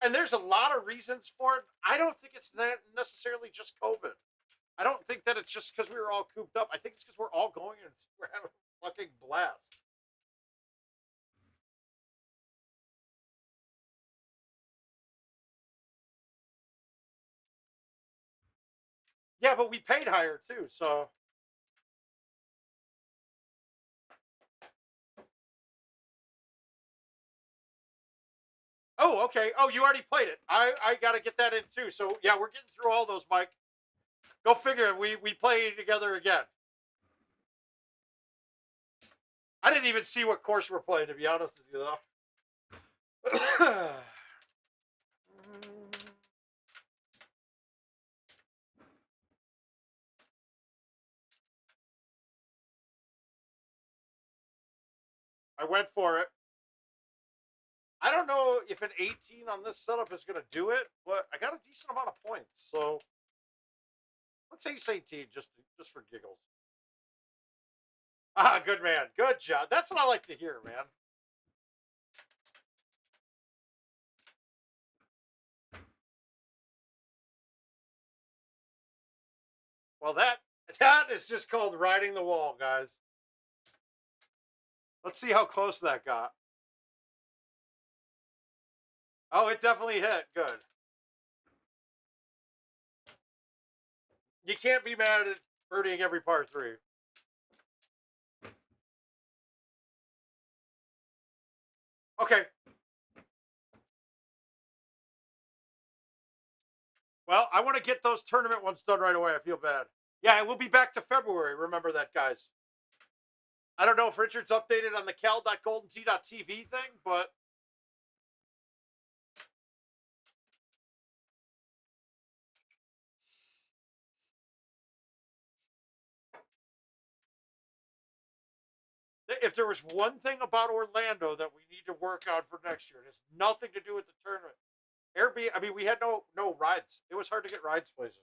And there's a lot of reasons for it. I don't think it's necessarily just COVID. I don't think that it's just because we were all cooped up. I think it's because we're all going and we're having a fucking blast. Yeah, but we paid higher too, so. Oh, okay. Oh, you already played it. I got to get that in too. So yeah, we're getting through all those, Mike. Go figure. We play together again. I didn't even see what course we're playing, to be honest with you, though. I went for it. I don't know if an 18 on this setup is going to do it, but I got a decent amount of points. So let's ace 18 just for giggles. Ah, good man. Good job. That's what I like to hear, man. Well, that is just called riding the wall, guys. Let's see how close that got. Oh, it definitely hit. Good. You can't be mad at birdieing every par 3. Okay. Well, I want to get those tournament ones done right away. I feel bad. Yeah, and we'll be back to February. Remember that, guys. I don't know if Richard's updated on the cal.goldentee.tv thing, but if there was one thing about Orlando that we need to work on for next year, it has nothing to do with the tournament. Airbnb. I mean, we had no rides. It was hard to get rides places.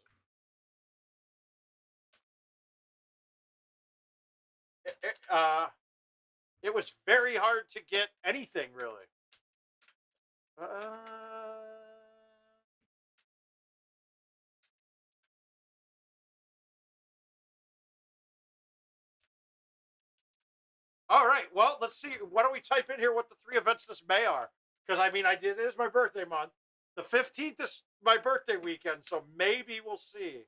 It, it, uh, it was very hard to get anything really. All right. Well, let's see. Why don't we type in here what the 3 events this May are? Because I mean, it is my birthday month. The 15th is my birthday weekend, so maybe we'll see.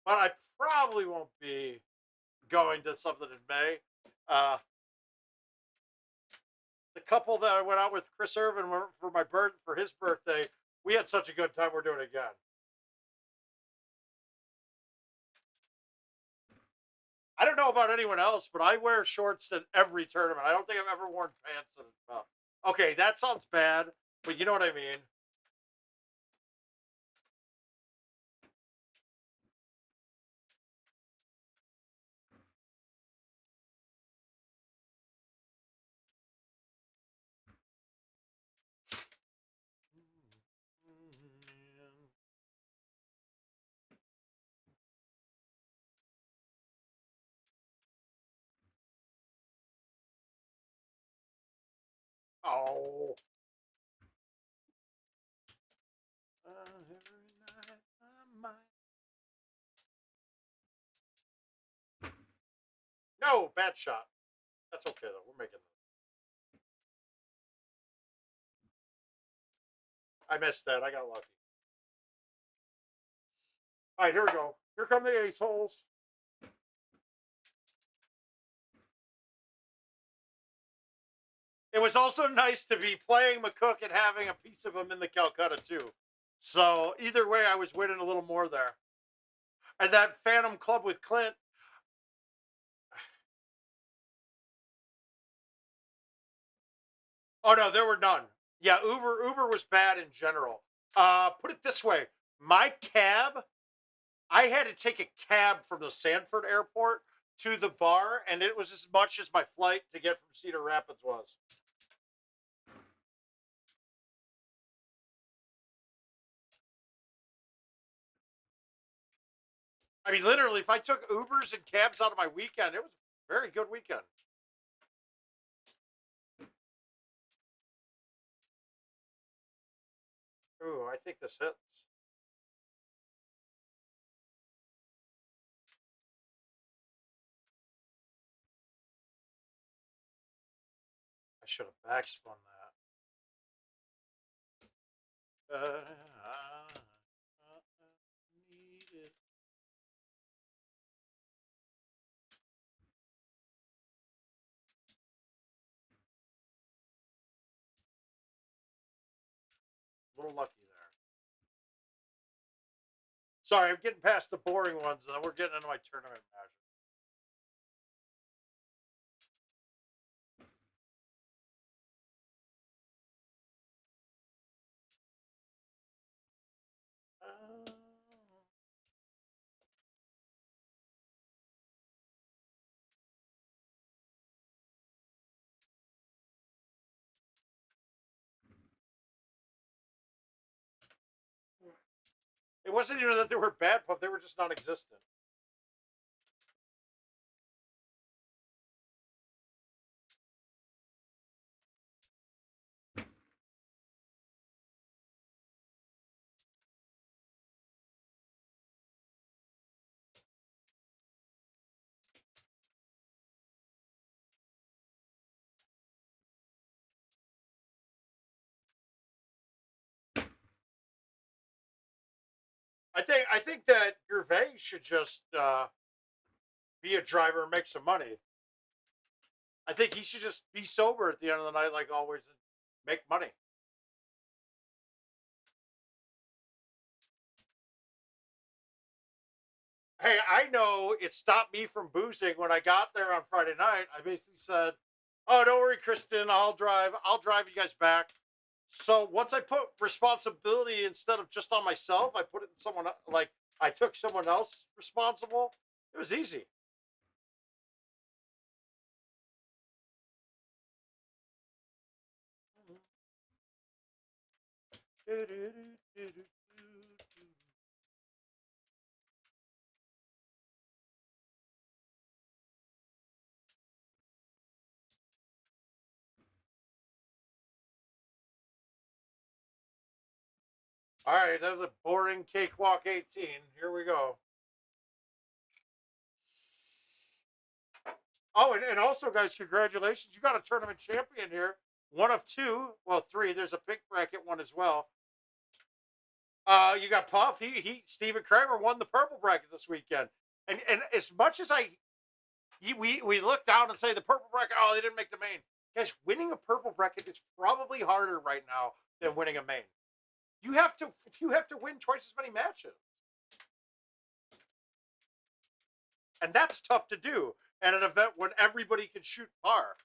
But I probably won't be going to something in May. The couple that I went out with, Chris Irvin, for his birthday, we had such a good time. We're doing it again. I don't know about anyone else, but I wear shorts in every tournament. I don't think I've ever worn pants in. Okay, that sounds bad, but you know what I mean. Oh. No, bad shot. That's okay though. We're making. I missed that. I got lucky. All right, here we go. Here come the ace holes. It was also nice to be playing McCook and having a piece of him in the Calcutta, too. So either way, I was winning a little more there. And that Phantom Club with Clint. Oh, no, there were none. Yeah, Uber was bad in general. Put it this way. My cab, I had to take a cab from the Sanford airport to the bar, and it was as much as my flight to get from Cedar Rapids was. I mean, literally, if I took Ubers and cabs out of my weekend, it was a very good weekend. Ooh, I think this hits. I should have backspun that. Need it. A little lucky there. Sorry, I'm getting past the boring ones, and we're getting into my tournament match. It wasn't even that they were bad puff; they were just non-existent. I think that Gervais should just be a driver and make some money. I think he should just be sober at the end of the night, like always, and make money. Hey, I know it stopped me from boozing when I got there on Friday night. I basically said, "Oh, don't worry, Kristen. I'll drive. I'll drive you guys back." So once I put responsibility instead of just on myself, I put it in someone like I took someone else responsible. It was easy. All right, that was a boring cakewalk 18. Here we go. Oh, and also, guys, congratulations. You got a tournament champion here. One of two. Well, three. There's a pink bracket one as well. You got Puff. Stephen Kramer won the purple bracket this weekend. And as much as we look down and say the purple bracket, oh, they didn't make the main. Guys, winning a purple bracket is probably harder right now than winning a main. You have to win twice as many matches. And that's tough to do at an event when everybody can shoot par.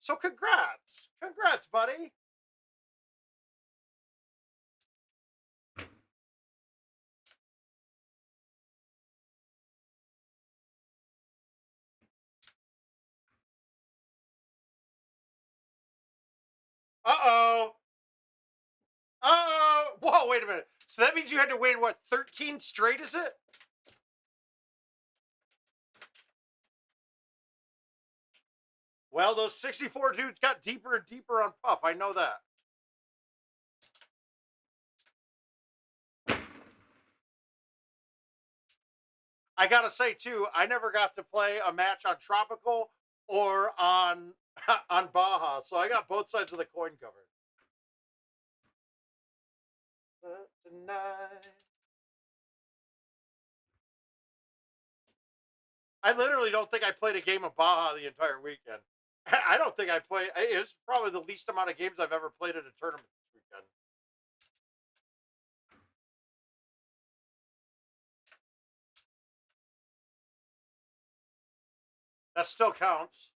So congrats. Congrats, buddy. Uh-oh. Uh-oh. Whoa, wait a minute. So that means you had to win, what, 13 straight, is it? Well, those 64 dudes got deeper and deeper on Puff. I know that. I gotta say too, I never got to play a match on Tropical or on on Baja, so I got both sides of the coin covered. tonight. I literally don't think I played a game of Baja the entire weekend. I don't think I played. It's probably the least amount of games I've ever played at a tournament this weekend. That still counts.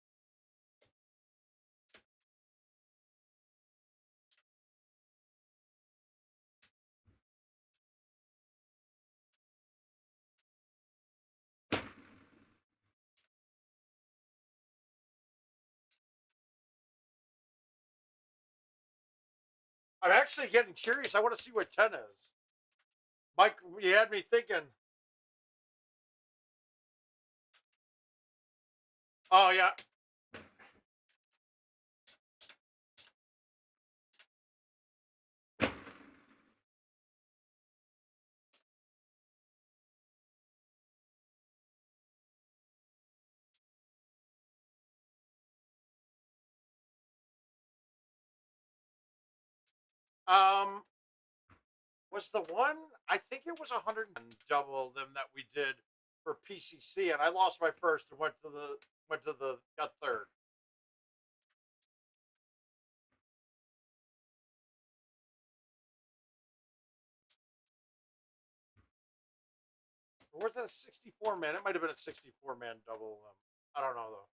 I'm actually getting curious. I want to see what 10 is. Mike, you had me thinking. Oh, yeah. Um, was the one, I think it was 100 and double them that we did for PCC, and I lost my first and got third. Or was it a 64 man? It might have been a 64 man double. I don't know though.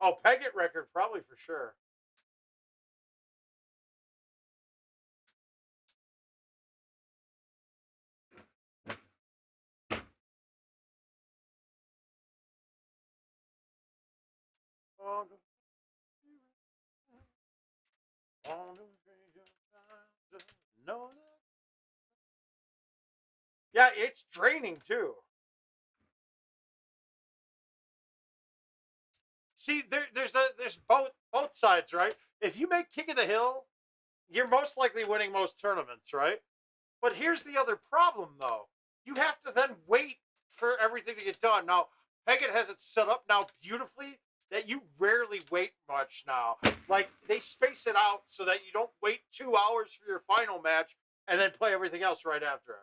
Oh, Peggett record probably for sure. Yeah, it's draining too. See, there's both sides, right? If you make King of the Hill, you're most likely winning most tournaments, right? But here's the other problem, though. You have to then wait for everything to get done. Now, Peggett has it set up now beautifully that you rarely wait much now. Like, they space it out so that you don't wait 2 hours for your final match and then play everything else right after it.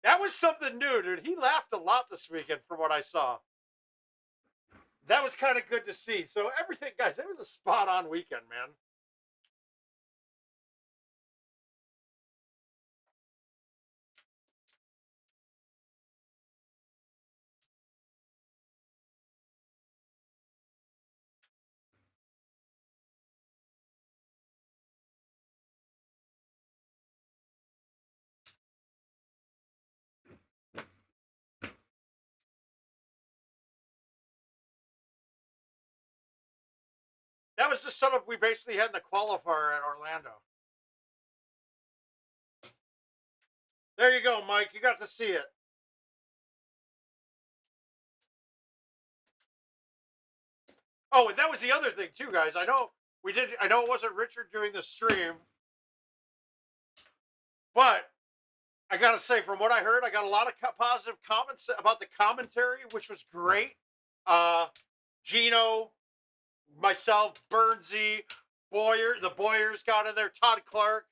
That was something new, dude. He laughed a lot this weekend from what I saw. That was kind of good to see. So everything, guys, it was a spot on weekend, man. That was the setup we basically had in the qualifier at Orlando. There you go, Mike. You got to see it. Oh, and that was the other thing too, guys. I know we did. I know it wasn't Richard doing the stream, but I gotta say, from what I heard, I got a lot of positive comments about the commentary, which was great. Gino, myself, Burnsy, Boyer, the Boyers got in there. Todd Clark.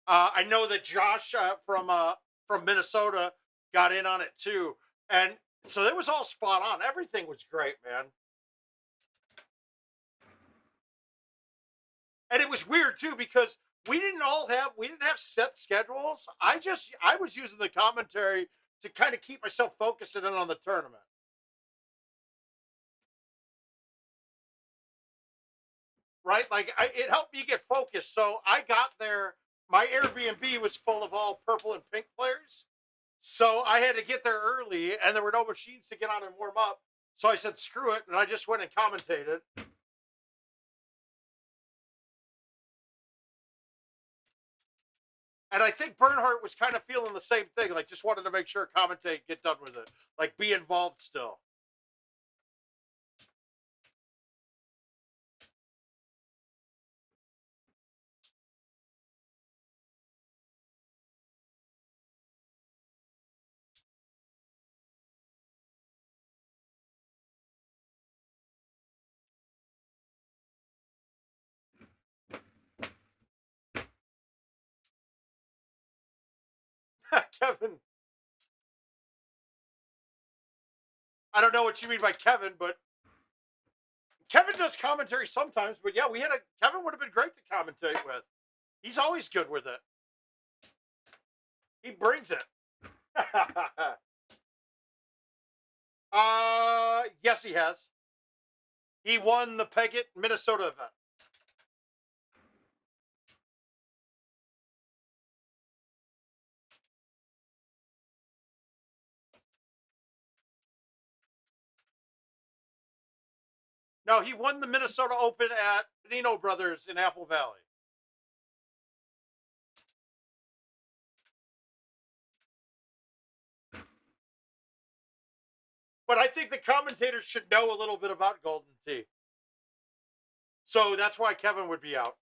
I know that Josh from Minnesota got in on it too, and so it was all spot on. Everything was great, man. And it was weird too because we didn't have set schedules. I was using the commentary to kind of keep myself focusing in on the tournament. Right? Like it helped me get focused. So I got there. My Airbnb was full of all purple and pink players. So I had to get there early and there were no machines to get on and warm up. So I said, screw it. And I just went and commentated. And I think Bernhardt was kind of feeling the same thing. Like, just wanted to make sure commentate, get done with it. Like, be involved still. Kevin. I don't know what you mean by Kevin, but Kevin does commentary sometimes. But yeah, Kevin would have been great to commentate with. He's always good with it. He brings it. Yes, he has. He won the Peggott, Minnesota event. No, he won the Minnesota Open at Panino Brothers in Apple Valley. But I think the commentators should know a little bit about Golden Tee. So that's why Kevin would be out.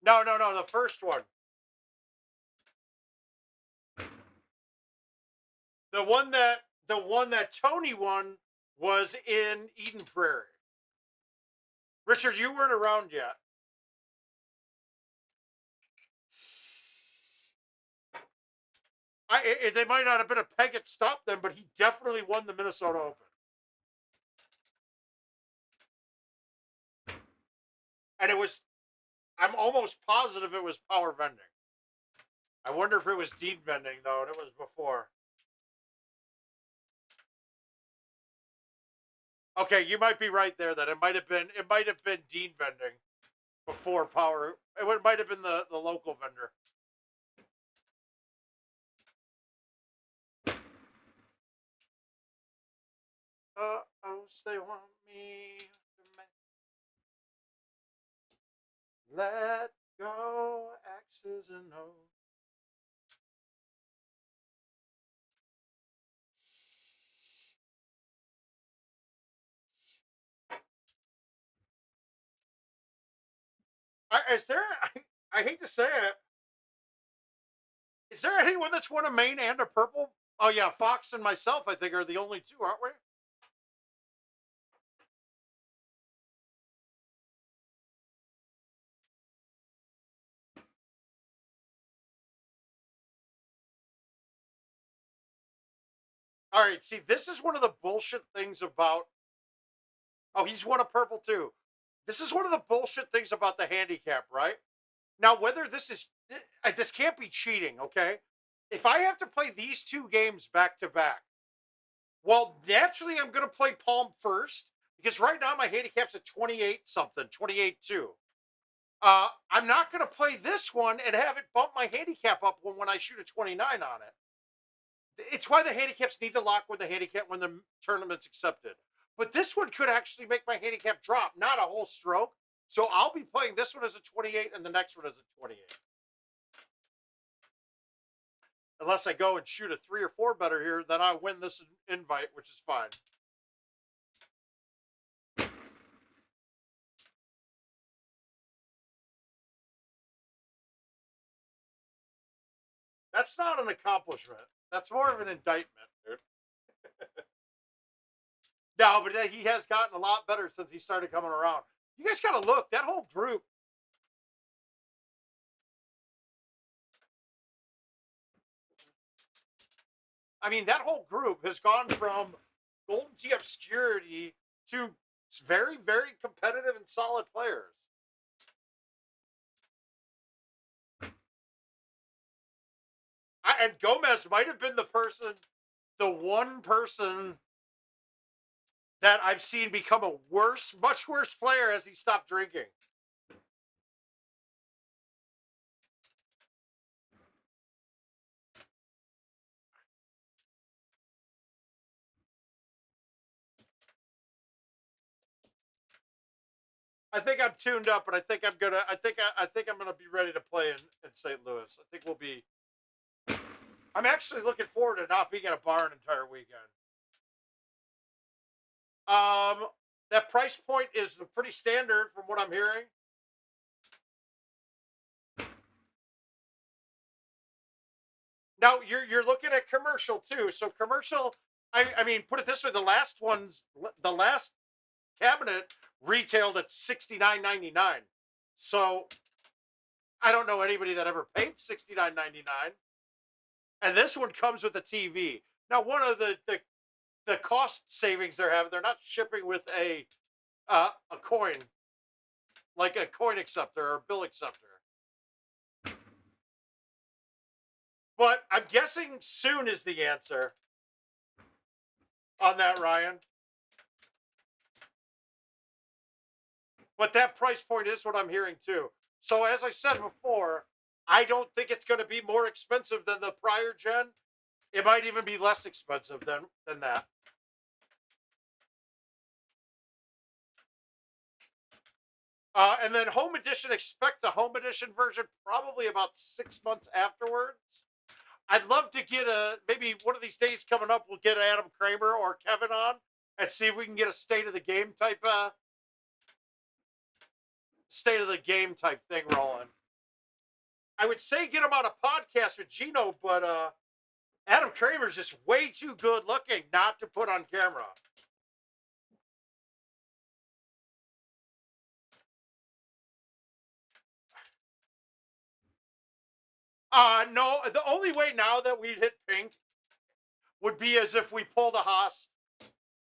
No, the first one. The one that Tony won was in Eden Prairie. Richard, you weren't around yet. They might not have been a Peggott stop them, but he definitely won the Minnesota Open. And I'm almost positive it was power vending. I wonder if it was deed vending, though, and it was before. Okay, you might be right there. That it might have been deed vending before power. It might have been the local vendor. They want me to let go X's and O's. Is there? I hate to say it. Is there anyone that's won a main and a purple? Oh yeah, Fox and myself, I think, are the only two, aren't we? All right, see, this is one of the bullshit things about. Oh, he's won a purple too. This is one of the bullshit things about the handicap, right? Now, whether this can't be cheating, okay? If I have to play these two games back to back, well, naturally, I'm going to play Palm first because right now my handicap's at 28 something, 28-2. I'm not going to play this one and have it bump my handicap up when I shoot a 29 on it. It's why the handicaps need to lock when the tournament's accepted. But this one could actually make my handicap drop, not a whole stroke. So I'll be playing this one as a 28 and the next one as a 28. Unless I go and shoot a 3 or 4 better here, then I win this invite, which is fine. That's not an accomplishment. That's more of an indictment, dude. No, but he has gotten a lot better since he started coming around. You guys got to look. That whole group. I mean, that whole group has gone from Golden Tee obscurity to very, very competitive and solid players. And Gomez might have been the one person that I've seen become a much worse player as he stopped drinking. I think I'm tuned up, but I think I'm gonna be ready to play in St. Louis. I think we'll be. I'm actually looking forward to not being at a bar an entire weekend. That price point is pretty standard from what I'm hearing. Now you're looking at commercial too. So commercial, I mean, put it this way: the last cabinet retailed at $69.99. So I don't know anybody that ever paid $69.99. And this one comes with a TV. Now, one of the cost savings they're having, they're not shipping with a coin, like a coin acceptor or bill acceptor. But I'm guessing soon is the answer on that, Ryan. But that price point is what I'm hearing too. So as I said before, I don't think it's going to be more expensive than the prior gen. It might even be less expensive than that. And then Home Edition, expect the Home Edition version probably about 6 months afterwards. I'd love to get maybe one of these days coming up, we'll get Adam Kramer or Kevin on and see if we can get a state of the game type thing rolling. I would say get him on a podcast with Gino, but Adam Kramer's just way too good looking not to put on camera. No, the only way now that we'd hit pink would be as if we pulled a Haas.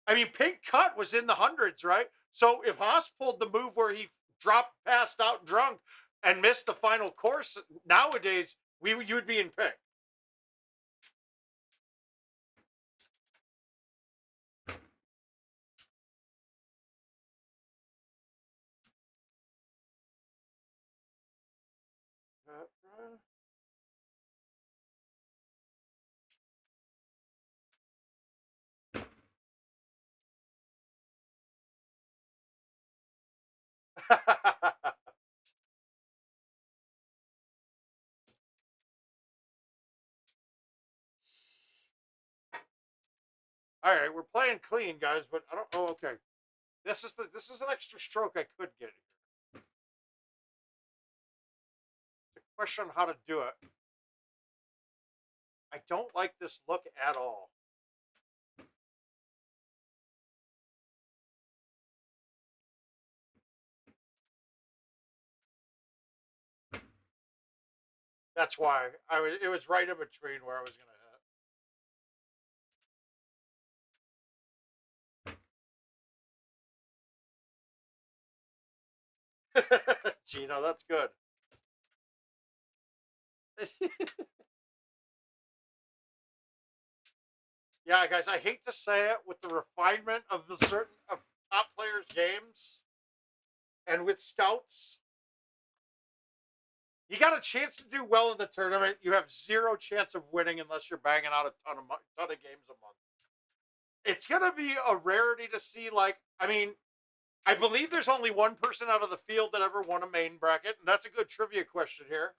I mean, pink cut was in the hundreds, right? So if Haas pulled the move where he dropped, passed out drunk, and missed the final course, nowadays you would be in pink. All right, we're playing clean, guys, but I don't. Oh, okay. This is an extra stroke I could get here. The question on how to do it. I don't like this look at all. That's why it was right in between where I was going to hit. Gino, that's good. Yeah, guys, I hate to say it, with the refinement of the certain of top players' games and with stouts, you got a chance to do well in the tournament. You have zero chance of winning unless you're banging out a ton of games a month. It's gonna be a rarity to see. Like, I mean, I believe there's only one person out of the field that ever won a main bracket, and that's a good trivia question here.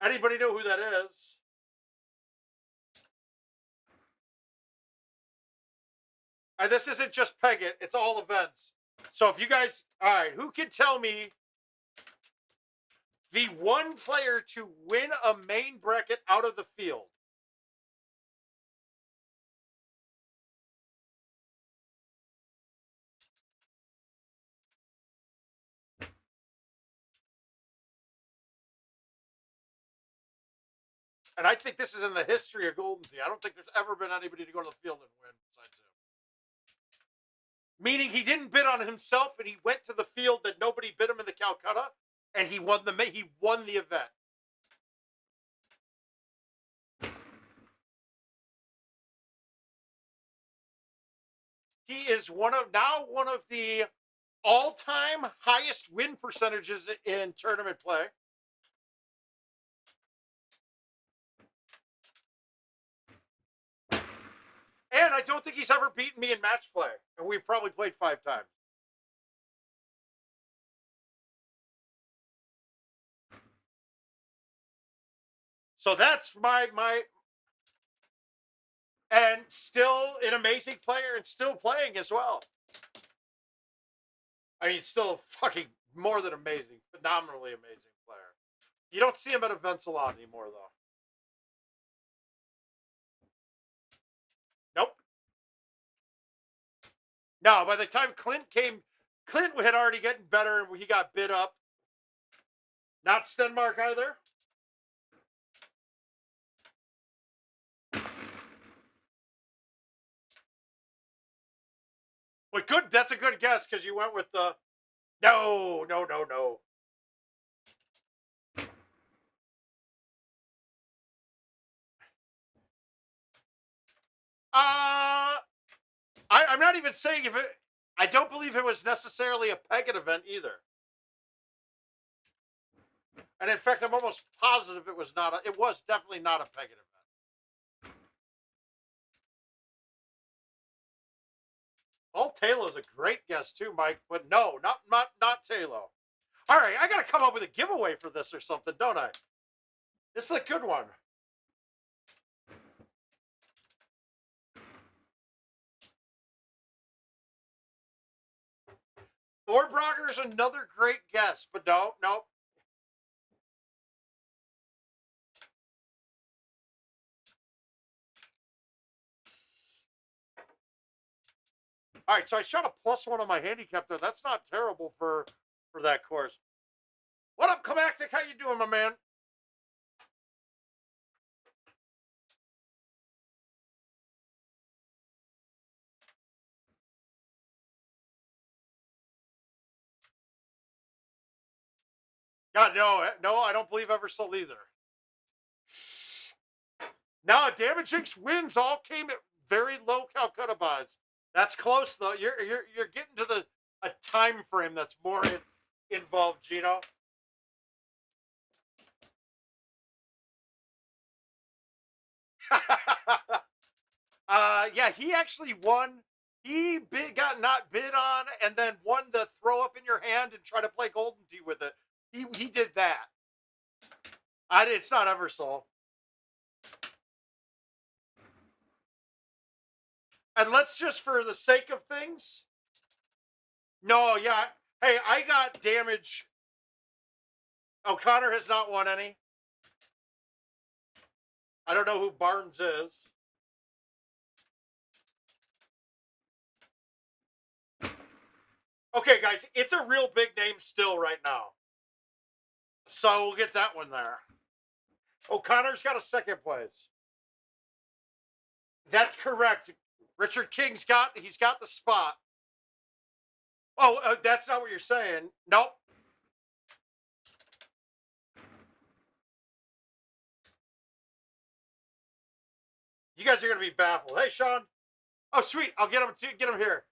Anybody know who that is? And this isn't just Peg It, it's all events. So if you guys, all right, who can tell me the one player to win a main bracket out of the field? And I think this is in the history of GoldenTeeTV. I don't think there's ever been anybody to go to the field and win besides him. Meaning he didn't bid on himself, and he went to the field that nobody bid him in the Calcutta, and he won the event. He is one of the all-time highest win percentages in tournament play. And I don't think he's ever beaten me in match play. And we've probably played 5 times. So that's my and still an amazing player and still playing as well. I mean, still fucking more than amazing, phenomenally amazing player. You don't see him at events a lot anymore, though. Nope. No, by the time Clint came, Clint had already gotten better and he got bid up. Not Stenmark either. But good, that's a good guess because you went with the no. I'm not even saying if it. I don't believe it was necessarily a Pagan event either. And in fact, I'm almost positive it was not. It was definitely not a Pagan event. Paul Taylor's a great guess too, Mike. But no, not Taylor. All right, I got to come up with a giveaway for this or something, don't I? This is a good one. Thorbrogger's another great guess, but no. All right, so I shot a +1 on my handicap there. That's not terrible for that course. What up, Climactic? How you doing, my man? God, no, I don't believe Eversole either. No, Damage Inc. wins all came at very low Calcutta buys. That's close though. You're getting to a time frame that's more involved, Gino. Yeah, he actually won. He got not bid on, and then won the throw up in your hand and try to play Golden Tee with it. He did that. It's not Eversole. And let's just, for the sake of things. No, yeah. Hey, I got Damage. O'Connor has not won any. I don't know who Barnes is. Okay, guys, it's a real big name still right now. So we'll get that one there. O'Connor's got a second place. That's correct. Richard King's got the spot. Oh, that's not what you're saying. Nope. You guys are going to be baffled. Hey, Sean. Oh, sweet. I'll get him here.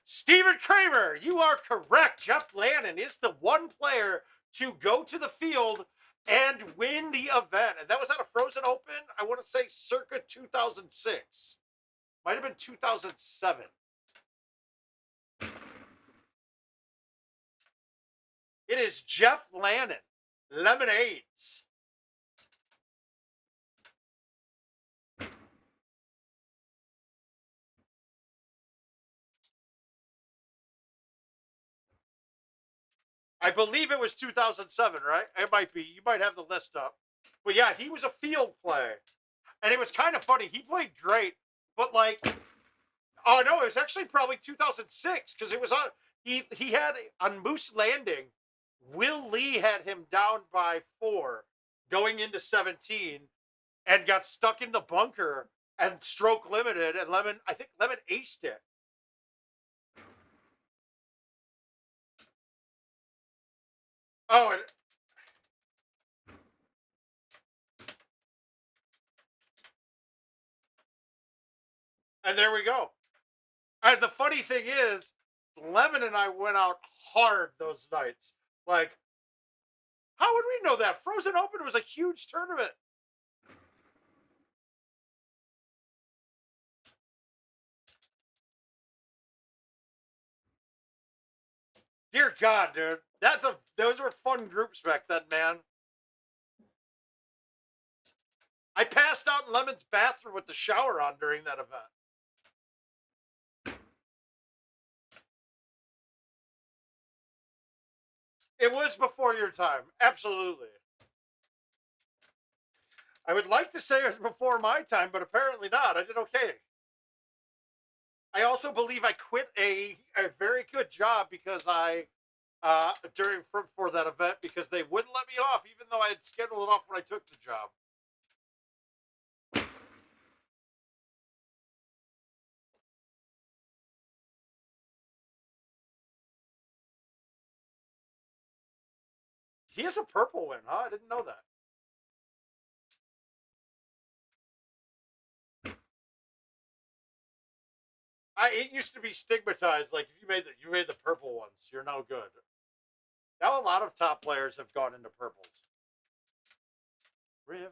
Stephen Kramer, you are correct. Jeff Lannon is the one player to go to the field and win the event. And that was at a Frozen Open, I want to say circa 2006. Might have been 2007. It is Jeff Lannon, Lemonades. I believe it was 2007, right? It might be. You might have the list up. But yeah, he was a field player. And it was kind of funny. He played great, but like, oh no, it was actually probably 2006 because it was on. He had on Moose Landing. Will Lee had him down by 4 going into 17 and got stuck in the bunker and stroke limited, and I think Lemon aced it. Oh, and there we go. And the funny thing is, Lemon and I went out hard those nights. Like, how would we know that? Frozen Open was a huge tournament. Dear God, dude. Those were fun groups back then, man. I passed out in Lemon's bathroom with the shower on during that event. It was before your time. Absolutely. I would like to say it was before my time, but apparently not. I did okay. I also believe I quit a very good job because I for that event because they wouldn't let me off, even though I had scheduled it off when I took the job. He has a purple win, huh? I didn't know that. It used to be stigmatized. Like if you made the purple ones, you're no good. Now a lot of top players have gone into purples. River.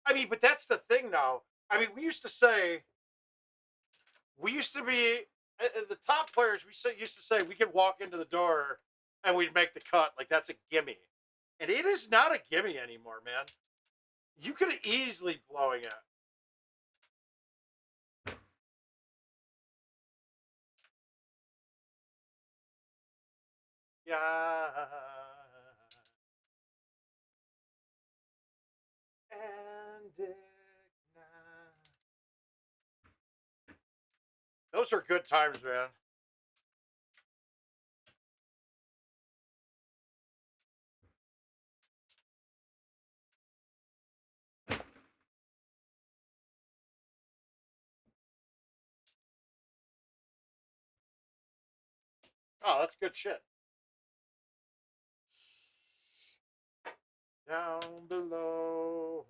I mean, but that's the thing now. I mean, we used to be the top players. Used to say we could walk into the door and we'd make the cut. Like that's a gimme, and it is not a gimme anymore, man. You could easily blowing it. Yeah. And those are good times, man. Oh, that's good shit. Down below.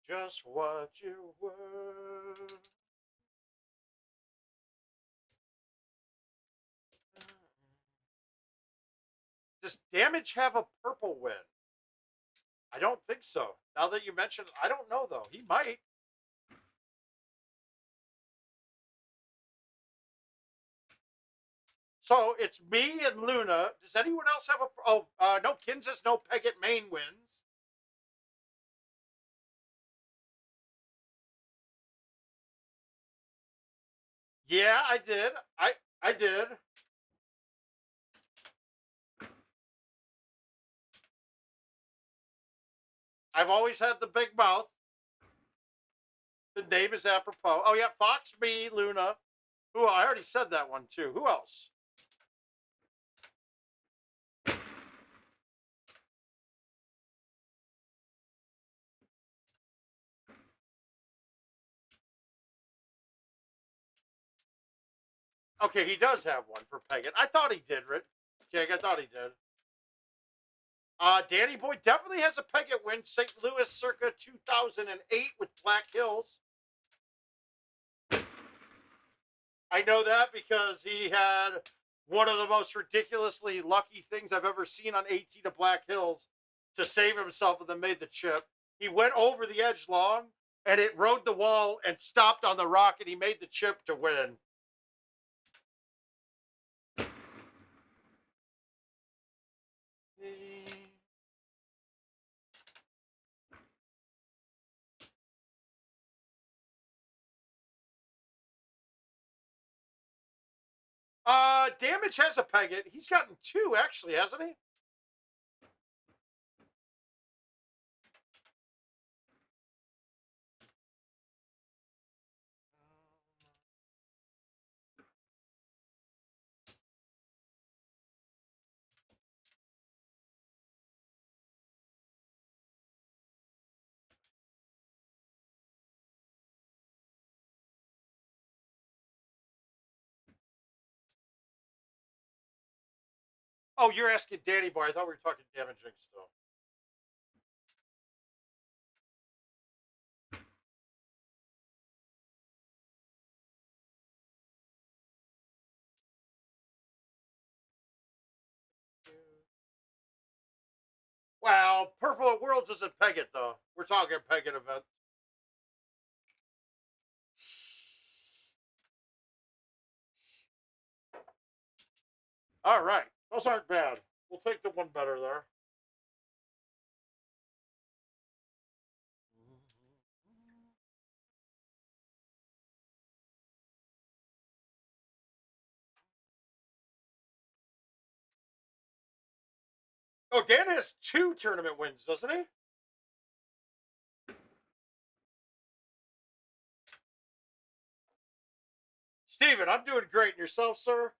Just what you were. Does Damage have a purple win? I don't think so. Now that you mention, I don't know though. He might. So it's me and Luna. Does anyone else have a? Oh, no. Kansas, no. Peggett, Maine wins. Yeah, I did. I did. I've always had the big mouth. The name is apropos. Oh yeah, Fox, me, Luna. Who I already said that one too. Who else? Okay, he does have one for Peggett. I thought he did, Rick. Okay, I thought he did. Danny Boy definitely has a Peggett win. St. Louis circa 2008 with Black Hills. I know that because he had one of the most ridiculously lucky things I've ever seen on 18 to Black Hills to save himself and then made the chip. He went over the edge long and it rode the wall and stopped on the rock and he made the chip to win. Damage has a Peggett. He's gotten two, actually, hasn't he? Oh, you're asking Danny Boy. I thought we were talking damaging still. Well, Purple at Worlds isn't Peggett, though. We're talking Peggett event. All right. Those aren't bad. We'll take the one better there. Oh, Dan has 2 tournament wins, doesn't he? Steven, I'm doing great. And yourself, sir?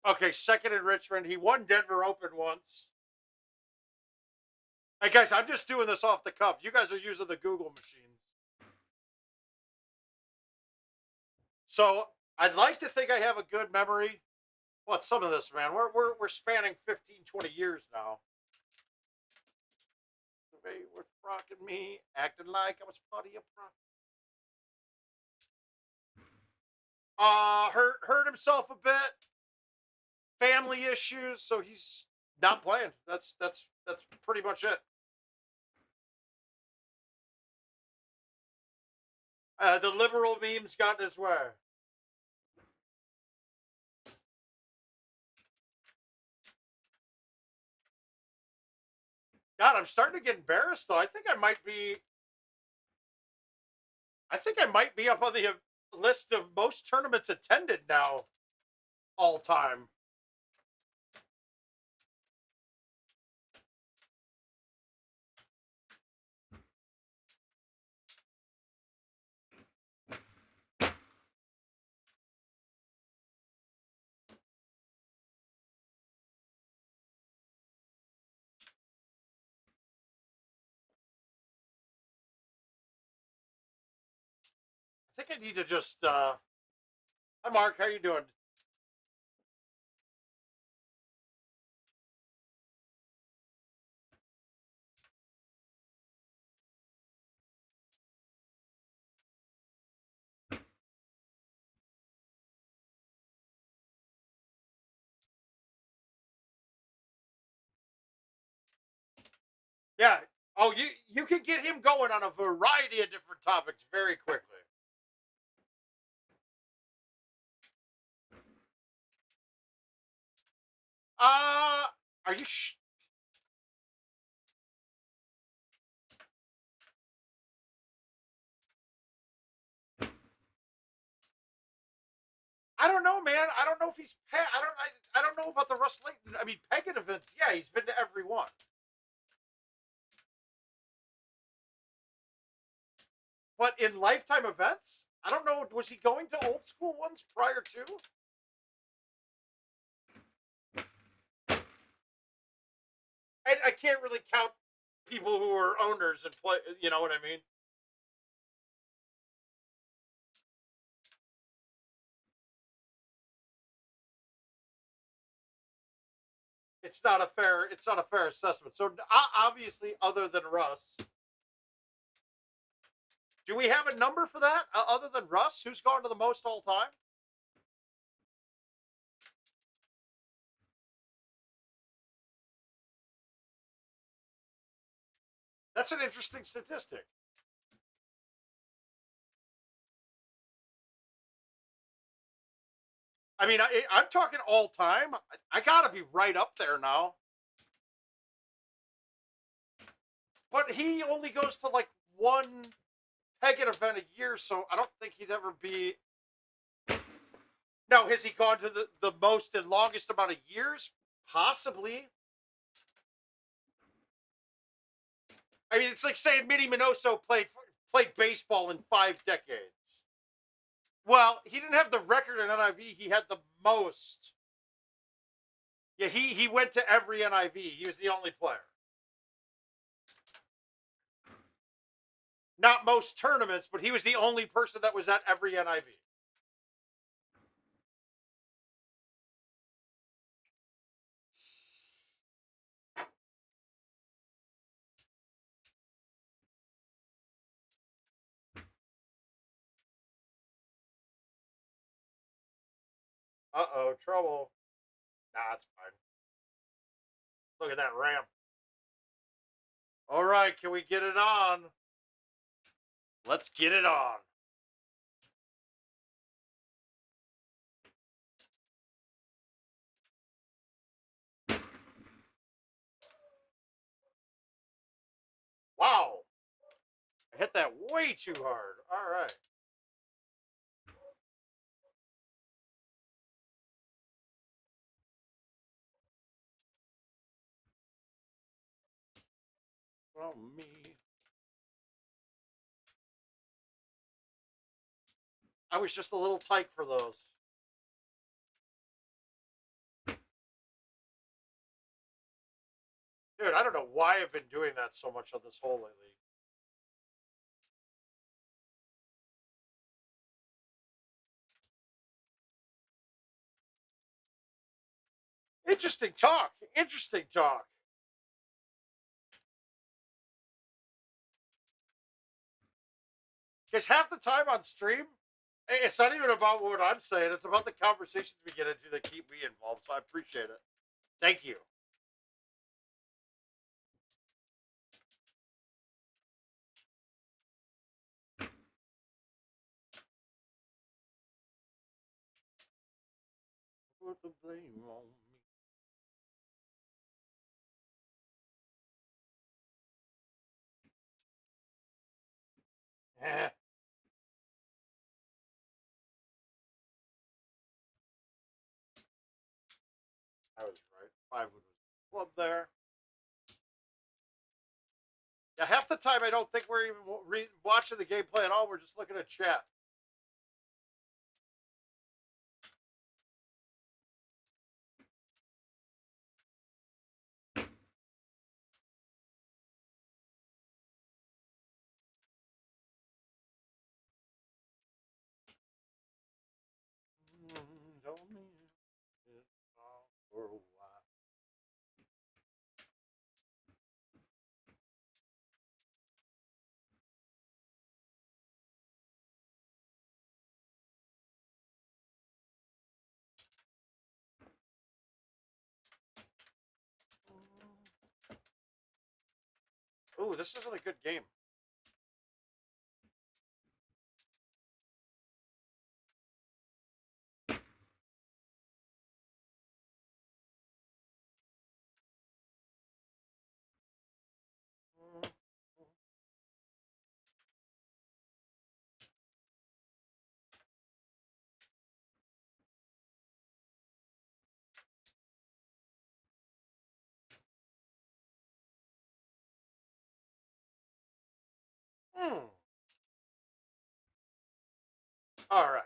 Okay, second in Richmond. He won Denver Open once. Hey, guys, I'm just doing this off the cuff. You guys are using the Google machines. So I'd like to think I have a good memory. Well, some of this, man. We're spanning 15, 20 years now. They were rocking me, acting like I was part of your hurt himself a bit. Family issues, so he's not playing. That's pretty much it. The liberal memes got in his way. God, I'm starting to get embarrassed though. I think I might be up on the list of most tournaments attended now, all time. I think I need to just. Hi, Mark. How you doing? Yeah. Oh, you can get him going on a variety of different topics very quickly. Are you? I don't know, man. I don't know if he's. I don't know about the Russ Layton. I mean, Pegging events. Yeah, he's been to every one. But in lifetime events, I don't know. Was he going to old school ones prior to? I can't really count people who are owners and play. You know what I mean? It's not a fair. It's not a fair assessment. So obviously, other than Russ, do we have a number for that? Other than Russ, who's gone to the most all time? That's an interesting statistic. I mean, I'm talking all time. I got to be right up there now. But he only goes to like one Pegging event a year, so I don't think he'd ever be. Now, has he gone to the most and longest amount of years? Possibly. I mean, it's like saying Minnie Minoso played baseball in 5 decades. Well, he didn't have the record in NIV. He had the most. Yeah, he went to every NIV. He was the only player. Not most tournaments, but he was the only person that was at every NIV. Uh-oh, trouble. Nah, it's fine. Look at that ramp. All right, can we get it on? Let's get it on. Wow. I hit that way too hard. All right. Well, me. I was just a little tight for those. Dude, I don't know why I've been doing that so much on this hole lately. Interesting talk. Interesting talk. Because half the time on stream, it's not even about what I'm saying. It's about the conversations we get into that keep me involved. So I appreciate it. Thank you. Put the blame on me. Eh, I was right. 5 was club there. Yeah, half the time I don't think we're even watching the gameplay at all. We're just looking at chat. Told me it's all for a while. Ooh, this isn't a good game. Mm. All right.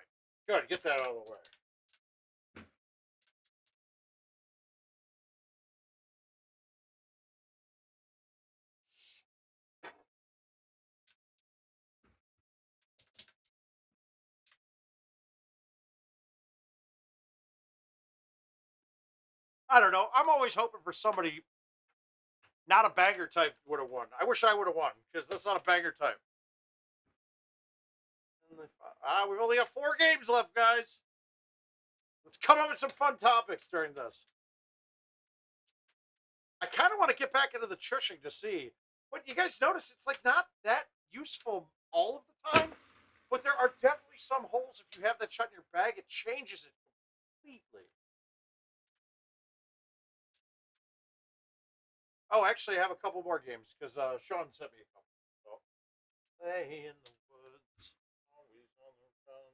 Good. Get that out of the way. I don't know. I'm always hoping for somebody, not a banger type, would have won. I wish I would have won because that's not a banger type. We've only got 4 games left, guys. Let's come up with some fun topics during this. I kind of want to get back into the chushing to see. But you guys notice it's like not that useful all of the time. But there are definitely some holes. If you have that shut in your bag, it changes it completely. Oh, actually, I have a couple more games because Sean sent me a couple. So, play in the woods, always on the run.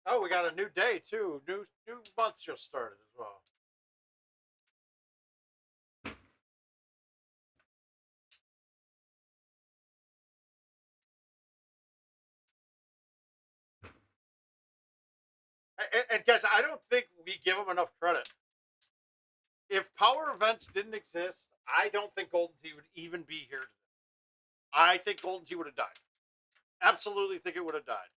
Oh, we got a new day too. New month just started as well. And guys, I don't think we give them enough credit. If power events didn't exist, I don't think Golden Tee would even be here today. I think Golden Tee would have died. Absolutely think it would have died.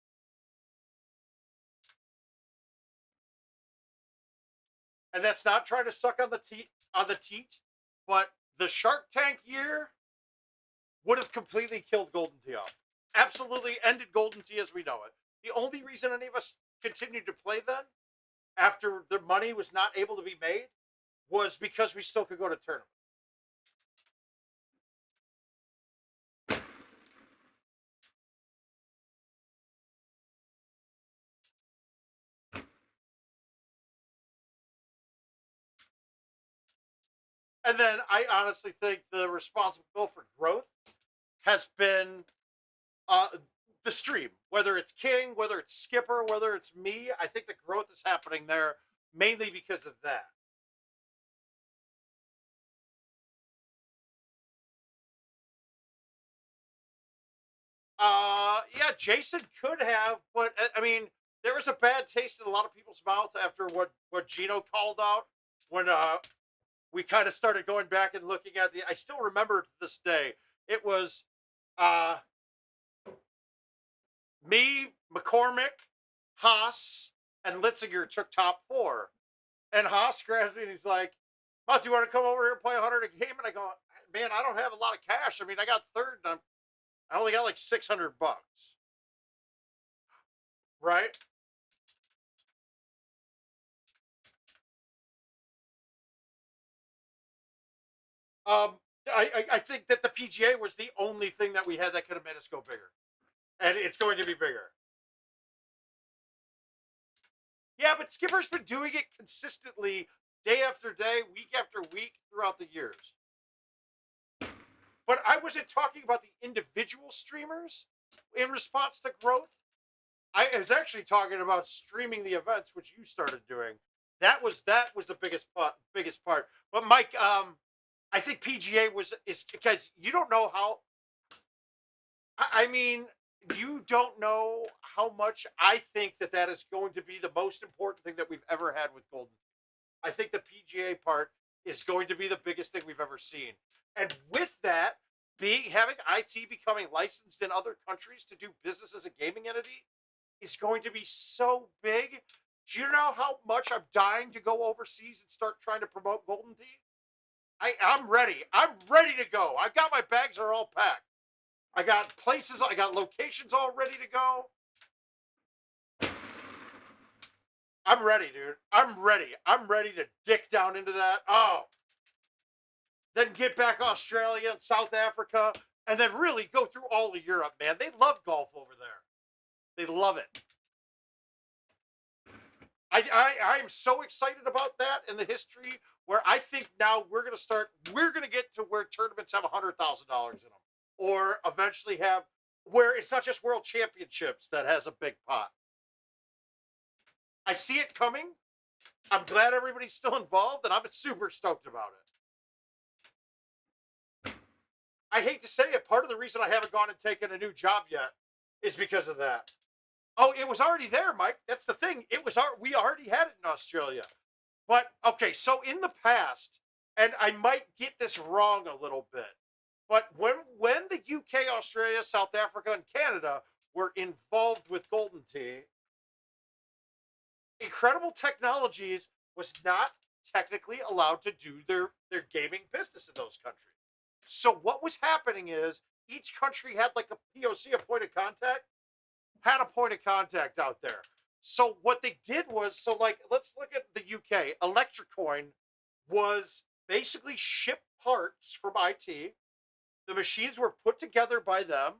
And that's not trying to suck on the teat. but the Shark Tank year would have completely killed Golden Tee off. Absolutely ended Golden Tee as we know it. The only reason any of us continued to play then, after the money was not able to be made, was because we still could go to tournaments. And then I honestly think the responsible for growth has been uh, the stream. Whether it's King, whether it's Skipper, whether it's me, I think the growth is happening there mainly because of that. Yeah, Jason could have, but I mean, there was a bad taste in a lot of people's mouth after what Gino called out when we kind of started going back and looking at the. I still remember to this day. It was uh me, McCormick, Haas, and Litzinger took top four, and Haas grabs me and he's like, "Muth, you want to come over here and play 100 a game?" And I go, "Man, I don't have a lot of cash. I mean, I got third, and I only got like $600, right?" Um, I think that the PGA was the only thing that we had that could have made us go bigger, and it's going to be bigger. Yeah, but Skipper's been doing it consistently, day after day, week after week, throughout the years. But I wasn't talking about the individual streamers in response to growth. I was actually talking about streaming the events, which you started doing. That was the biggest part. But Mike, I think PGA is because you don't know how. I mean, you don't know how much I think that is going to be the most important thing that we've ever had with Golden. I think the PGA part is going to be the biggest thing we've ever seen. And with that, having IT becoming licensed in other countries to do business as a gaming entity is going to be so big. Do you know how much I'm dying to go overseas and start trying to promote Golden Tee? I'm ready. I'm ready to go. I've got my bags are all packed. I got places, I got locations all ready to go. I'm ready, dude. I'm ready. I'm ready to dick down into that. Oh, then get back Australia and South Africa, and then really go through all of Europe, man. They love golf over there. They love it. I am so excited about that and the history where I think now we're gonna get to where tournaments have $100,000 in them, or eventually have where it's not just world championships that has a big pot. I see it coming. I'm glad everybody's still involved, and I'm super stoked about it. I hate to say it, part of the reason I haven't gone and taken a new job yet is because of that. Oh, it was already there, Mike. That's the thing. We already had it in Australia. But okay, so in the past, and I might get this wrong a little bit, but when the UK, Australia, South Africa, and Canada were involved with Golden Tee, Incredible Technologies was not technically allowed to do their gaming business in those countries. So what was happening is each country had like a POC, a point of contact, had a point of contact out there. So what they did was, so like, let's look at the UK. Electricoin was basically shipped parts from IT. The machines were put together by them,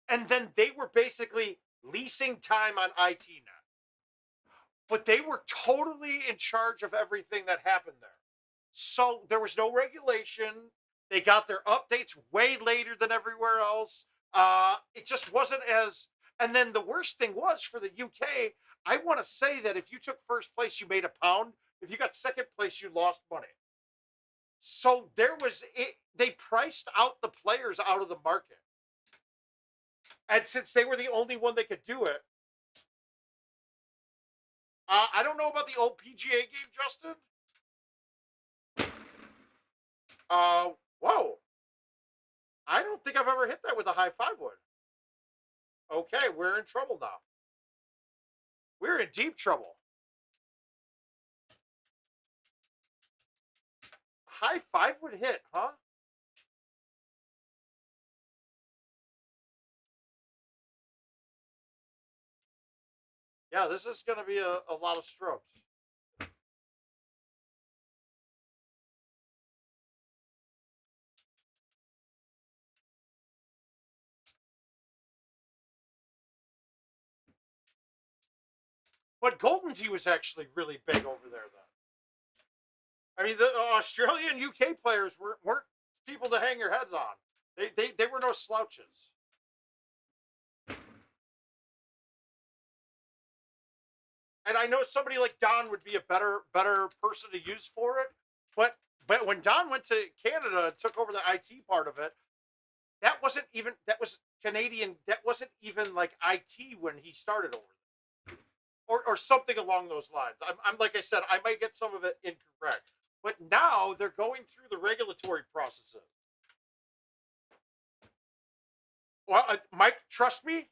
and then they were basically leasing time on IT now. But they were totally in charge of everything that happened there. So there was no regulation. They got their updates way later than everywhere else. It just wasn't as. And then the worst thing was for the UK, I want to say that if you took first place, you made £1. If you got second place, you lost money. So there was it. They priced out the players out of the market, and since they were the only one that could do it, I don't know about the old PGA game, Justin. Whoa. I don't think I've ever hit that with a high five wood. Okay, we're in trouble now. We're in deep trouble. high five would hit, huh? Yeah, this is going to be a lot of strokes. But Golden Tee was actually really big over there, though. I mean, the Australian UK players weren't people to hang your heads on. They were no slouches. And I know somebody like Don would be a better person to use for it. But when Don went to Canada and took over the IT part of it, that was Canadian. That wasn't even like IT when he started over there, or something along those lines. I'm like I said, I might get some of it incorrect, but now they're going through the regulatory processes. Well, Mike, trust me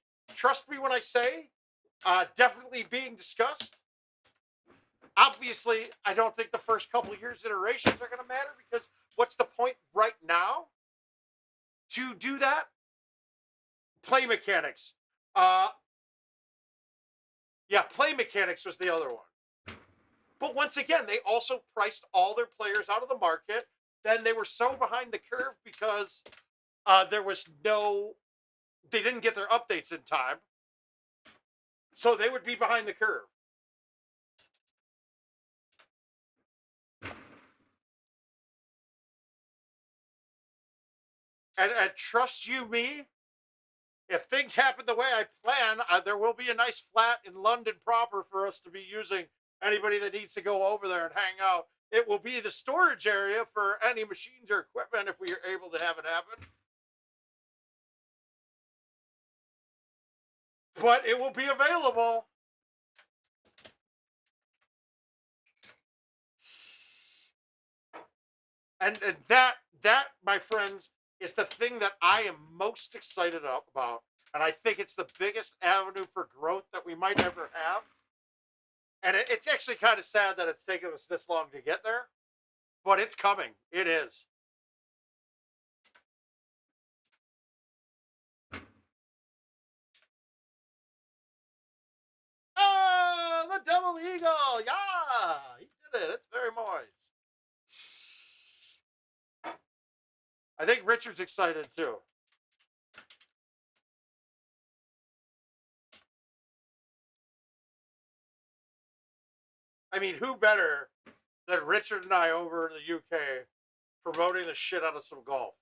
when I say, definitely being discussed. Obviously, I don't think the first couple years iterations are going to matter because what's the point right now to do that? Play mechanics. Uh, yeah, play mechanics was the other one. But once again, they also priced all their players out of the market. Then they were so behind the curve because there was no, they didn't get their updates in time. So they would be behind the curve. And trust you me, if things happen the way I plan, there will be a nice flat in London proper for us to be using. Anybody that needs to go over there and hang out, it will be the storage area for any machines or equipment if we are able to have it happen. But it will be available. And that, my friends, is the thing that I am most excited about. And I think it's the biggest avenue for growth that we might ever have. And it's actually kind of sad that it's taken us this long to get there, but it's coming. It is. Oh, the double eagle. Yeah, he did it. It's very moist. I think Richard's excited too. I mean, who better than Richard and I over in the UK promoting the shit out of some golf?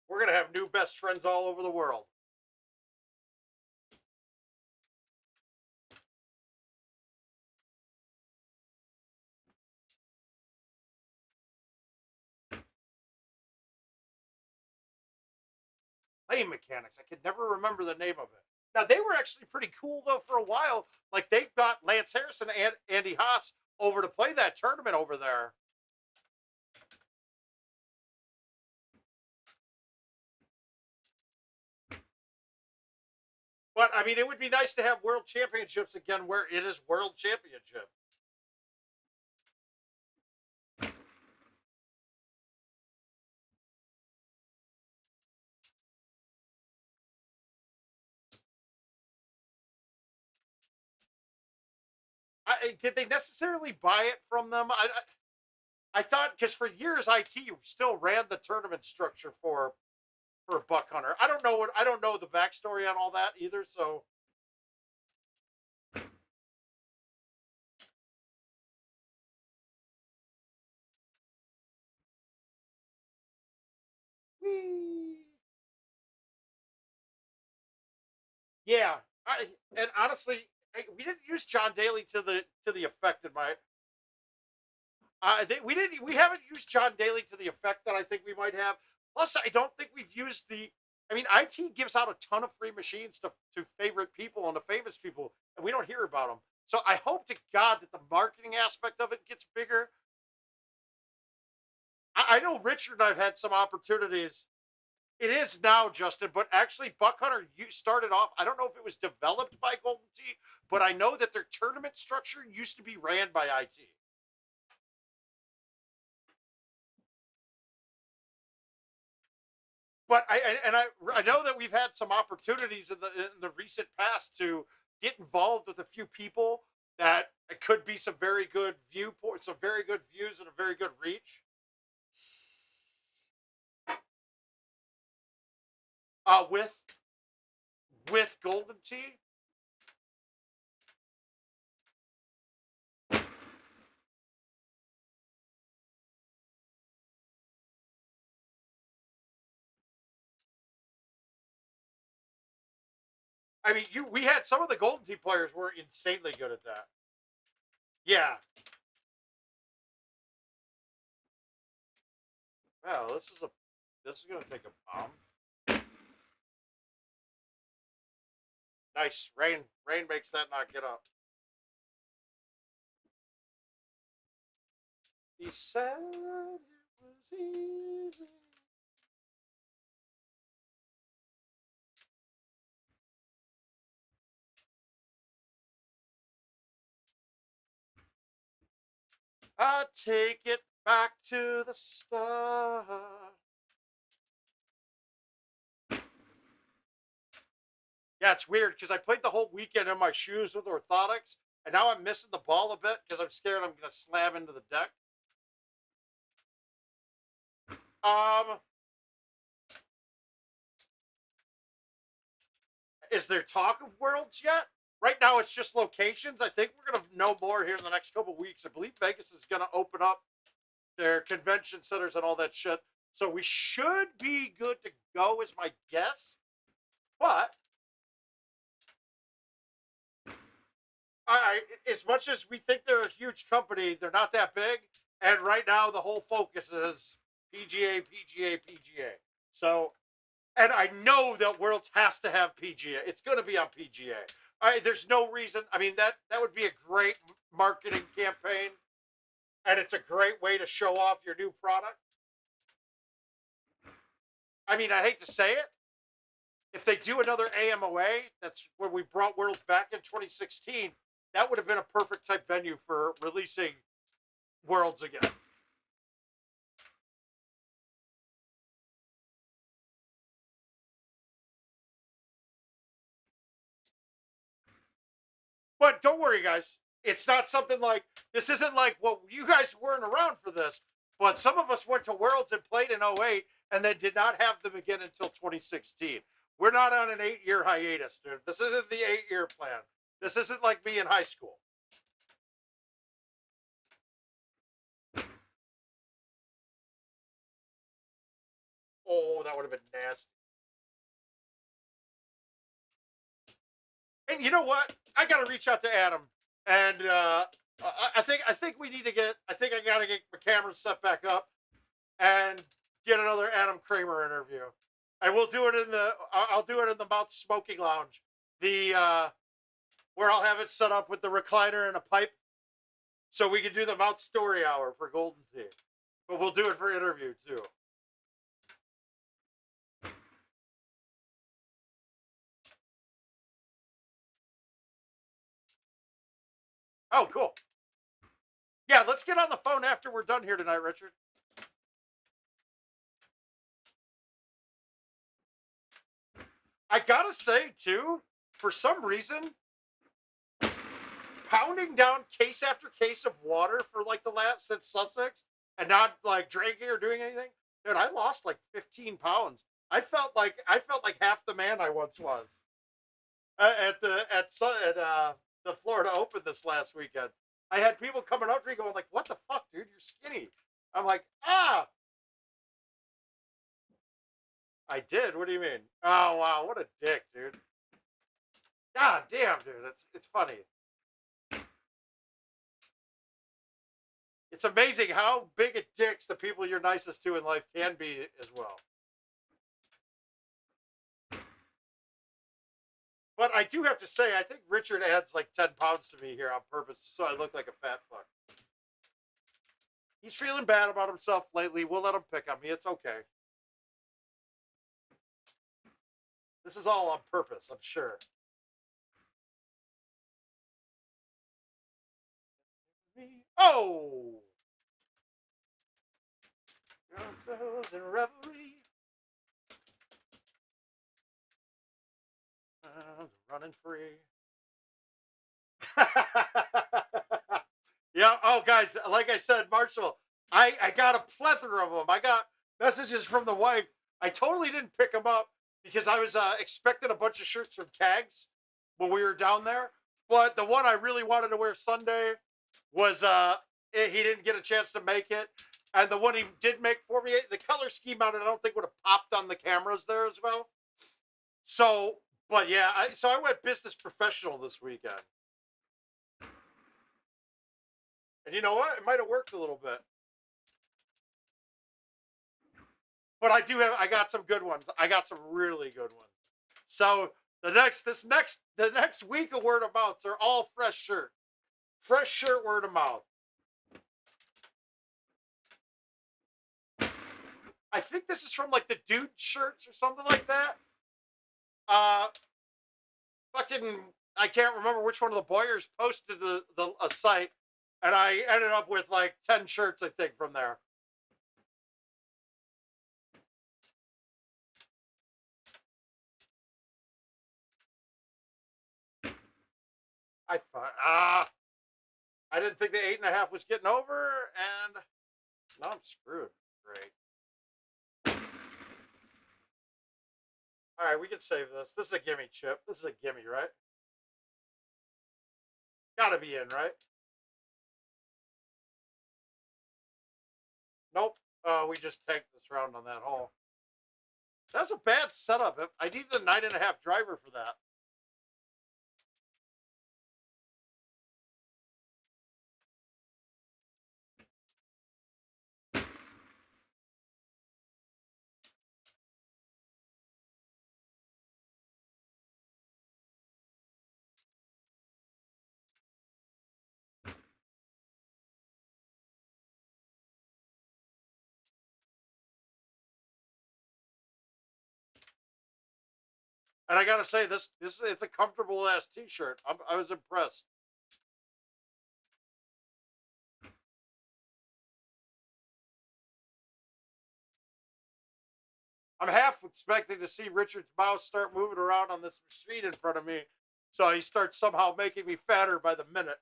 We're going to have new best friends all over the world. Play mechanics. I could never remember the name of it. Now, they were actually pretty cool, though, for a while. Like, they got Lance Harrison and Andy Haas over to play that tournament over there. But, I mean, it would be nice to have world championships again where it is world championship. Did they necessarily buy it from them? I thought because for years IT still ran the tournament structure for Buck Hunter. I don't know the backstory on all that either. So yeah, and honestly, we didn't use John Daly to the effect in my. We haven't used John Daly to the effect that I think we might have. Plus, I don't think we've used the. I mean, IT gives out a ton of free machines to favorite people and to famous people, and we don't hear about them. So I hope to God that the marketing aspect of it gets bigger. I know Richard and I've had some opportunities. It is now, Justin, but actually Buck Hunter started off, I don't know if it was developed by Golden Tee, but I know that their tournament structure used to be ran by IT. But I know that we've had some opportunities in the recent past to get involved with a few people that it could be some very good viewpoints, some very good views, and a very good reach. With Golden Tee. I mean, we had some of the Golden Tee players were insanely good at that. Yeah. Well, this is gonna take a bomb. Nice rain makes that not get up. He said it was easy. I take it back to the start. Yeah, it's weird because I played the whole weekend in my shoes with orthotics, and now I'm missing the ball a bit because I'm scared I'm going to slam into the deck. Is there talk of worlds yet? Right now, it's just locations. I think we're going to know more here in the next couple of weeks. I believe Vegas is going to open up their convention centers and all that shit. So we should be good to go, is my guess. But as much as we think they're a huge company, they're not that big. And right now, the whole focus is PGA, PGA, PGA. So, and I know that Worlds has to have PGA. It's going to be on PGA. There's no reason. I mean, that would be a great marketing campaign, and it's a great way to show off your new product. I mean, I hate to say it. If they do another AMOA, that's when we brought Worlds back in 2016, that would have been a perfect type venue for releasing Worlds again. But don't worry, guys. It's not something like this. Isn't like, well, you guys weren't around for this, but some of us went to Worlds and played in 08 and then did not have them again until 2016. We're not on an 8-year hiatus, dude. This isn't the 8-year plan. This isn't like me in high school. Oh, that would have been nasty. And you know what? I got to reach out to Adam, and I think we need to get. I think I got to get my camera set back up and get another Adam Kramer interview. And we'll do it in the. I'll do it in the Mouth Smoking Lounge, the where I'll have it set up with the recliner and a pipe, so we can do the Mouth Story Hour for Golden Tee. But we'll do it for interview too. Oh, cool. Yeah, let's get on the phone after we're done here tonight, Richard. I gotta say too, for some reason, pounding down case after case of water for like the last since Sussex and not like drinking or doing anything, dude, I lost like 15 pounds. I felt like half the man I once was at the Florida Open this last weekend. I had people coming up to me going like, "What the fuck, dude? You're skinny." I'm like, "Ah, I did. What do you mean? Oh wow, what a dick, dude. God damn, dude. It's funny. It's amazing how big a dicks the people you're nicest to in life can be as well. But I do have to say, I think Richard adds like 10 pounds to me here on purpose so I look like a fat fuck. He's feeling bad about himself lately. We'll let him pick on me. It's okay. This is all on purpose, I'm sure. Oh! In reverie. Running free. Yeah. Oh, guys, like I said, Marshall, I got a plethora of them. I got messages from the wife. I totally didn't pick them up because I was expecting a bunch of shirts from Kags when we were down there. But the one I really wanted to wear Sunday was he didn't get a chance to make it. And the one he did make for me, the color scheme on it, I don't think would have popped on the cameras there as well. So, but yeah, so I went business professional this weekend. And you know what? It might have worked a little bit. But I got some good ones. I got some really good ones. So the next week of word of mouths are all fresh shirt. Fresh shirt word of mouth. I think this is from like the dude shirts or something like that. Fucking I can't remember which one of the Boyers posted a site, and I ended up with like 10 shirts, I think, from there. I didn't think the 8.5 was getting over, and now I'm screwed. Great. All right, we can save this. This is a gimme, Chip. This is a gimme, right? Gotta be in, right? Nope. We just tanked this round on that hole. That's a bad setup. I needed a 9.5 driver for that. And I gotta say, this it's a comfortable ass T-shirt. I was impressed. I'm half expecting to see Richard's mouse start moving around on this machine in front of me, so he starts somehow making me fatter by the minute.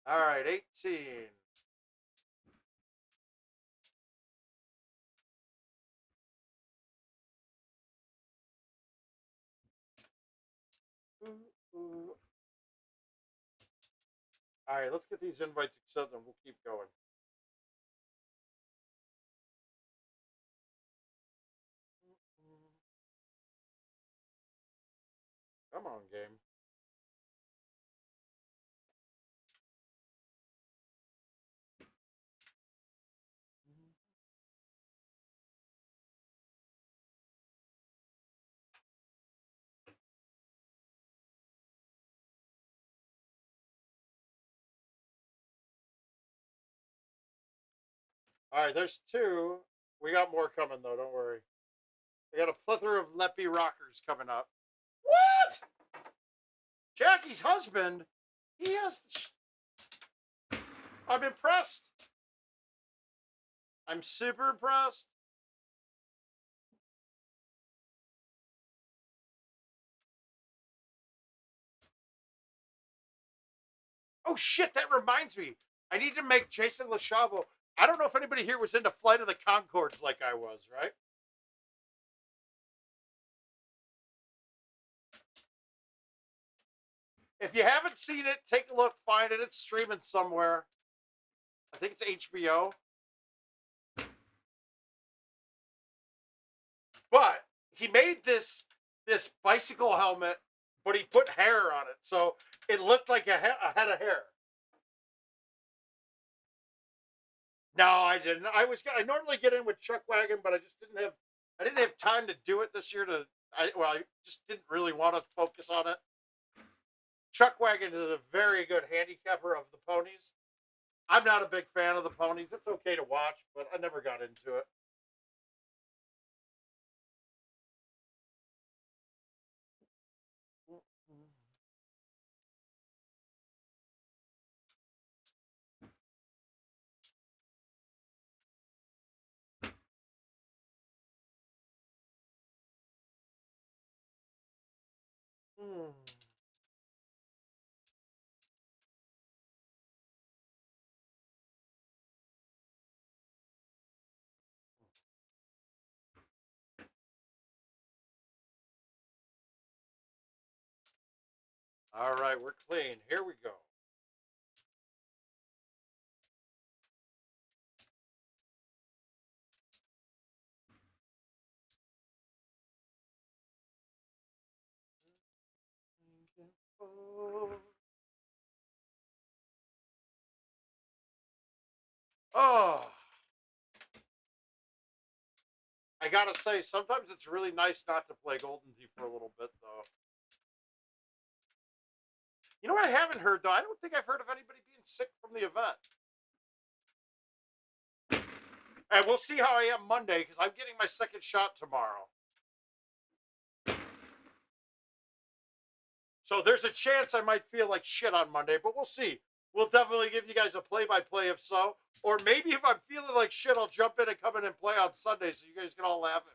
All right, 18. All right, let's get these invites accepted and we'll keep going. Come on, game. All right, there's two. We got more coming, though. Don't worry. We got a plethora of Leppy rockers coming up. What? Jackie's husband? He has. I'm impressed. I'm super impressed. Oh shit! That reminds me. I need to make Jason LaChavo. I don't know if anybody here was into Flight of the Conchords like I was, right? If you haven't seen it, take a look, find it. It's streaming somewhere. I think it's HBO. But he made this bicycle helmet, but he put hair on it, so it looked like a head of hair. No, I didn't. I normally get in with Chuck Wagon, but I didn't have time to do it this year. I just didn't really want to focus on it. Chuck Wagon is a very good handicapper of the ponies. I'm not a big fan of the ponies. It's okay to watch, but I never got into it. Hmm. All right, we're clean. Here we go. Oh, I gotta say, sometimes it's really nice not to play Golden Tee for a little bit, though. You know what I haven't heard, though? I don't think I've heard of anybody being sick from the event. And we'll see how I am Monday, because I'm getting my second shot tomorrow. So there's a chance I might feel like shit on Monday, but we'll see. We'll definitely give you guys a play-by-play if so. Or maybe if I'm feeling like shit, I'll jump in and come in and play on Sunday so you guys can all laugh at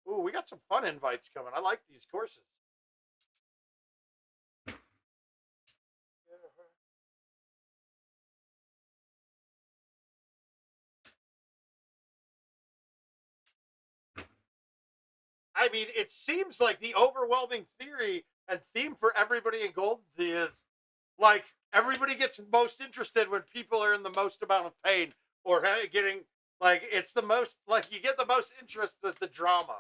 me. Ooh, we got some fun invites coming. I like these courses. I mean, it seems like the overwhelming theory and theme for everybody in Golden Tee is like everybody gets most interested when people are in the most amount of pain or getting like it's the most like you get the most interest with the drama.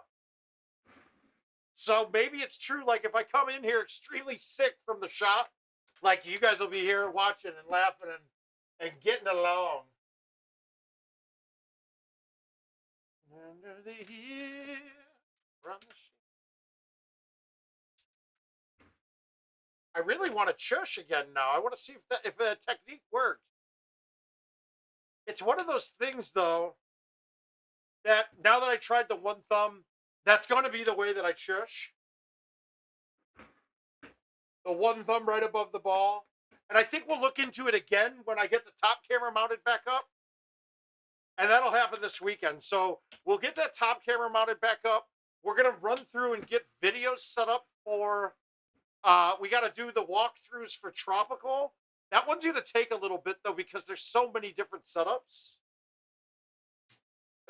So maybe it's true. Like if I come in here extremely sick from the shop, like you guys will be here watching and laughing and getting along. Under the hill, run the ship. I really want to chush again now. I want to see if the technique worked. It's one of those things though that now that I tried the one thumb, that's going to be the way that I chush. The one thumb right above the ball. And I think we'll look into it again when I get the top camera mounted back up. And that'll happen this weekend. So we'll get that top camera mounted back up. We're going to run through and get videos set up for, we got to do the walkthroughs for Tropical. That one's going to take a little bit though, because there's so many different setups.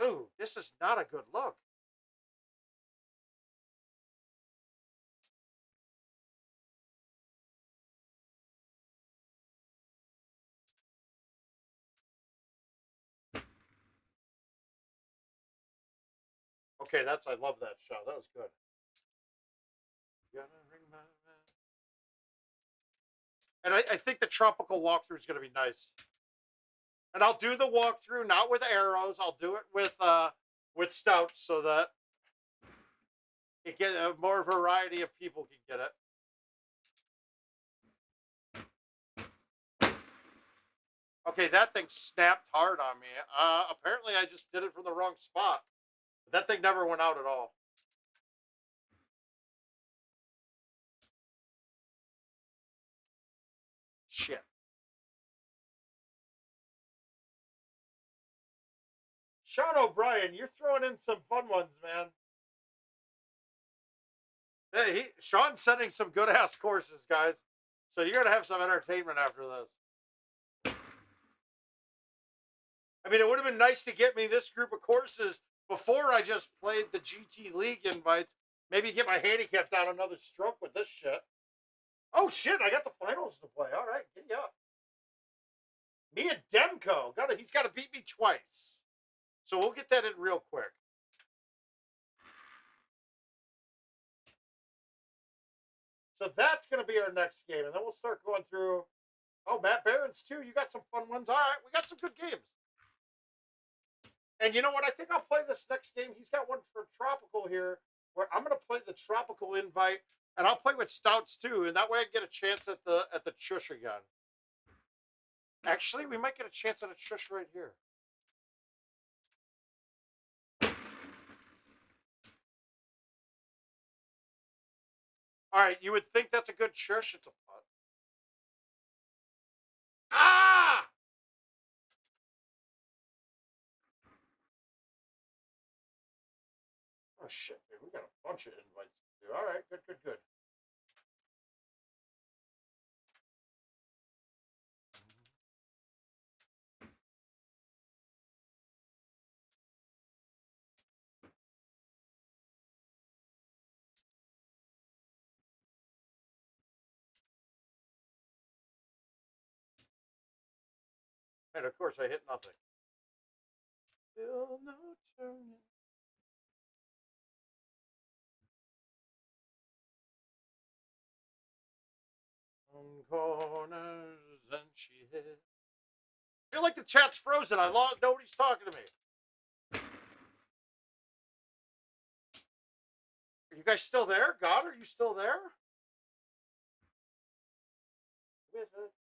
Ooh, this is not a good look. Okay, I love that shot. That was good. And I think the Tropical walkthrough is going to be nice. And I'll do the walkthrough not with arrows. I'll do it with stouts so that it get a more variety of people can get it. Okay, that thing snapped hard on me. Apparently I just did it from the wrong spot. But that thing never went out at all. Shit. Sean O'Brien, you're throwing in some fun ones, man. Hey, Sean's sending some good ass courses, guys. So you're gonna have some entertainment after this. I mean, it would have been nice to get me this group of courses before I just played the GT League invites. Maybe get my handicap down another stroke with this shit. Oh shit! I got the finals to play. All right, get you up. Me and Demko he's got to beat me twice. So we'll get that in real quick. So that's going to be our next game, and then we'll start going through. Oh, Matt Barron's too. You got some fun ones. All right, we got some good games. And you know what? I think I'll play this next game. He's got one for Tropical here, where I'm going to play the Tropical invite, and I'll play with Stouts too, and that way I get a chance at the Chush again. Actually, we might get a chance at a Chush right here. All right, you would think that's a good Chush. It's a putt. Ah! Oh shit, dude, we got a bunch of invites to do. All right, good, good, good. And of course, I hit nothing. Still no turning. Corners and she hit. I feel like the chat's frozen. I lost. Nobody's talking to me. Are you guys still there? God, are you still there? With it.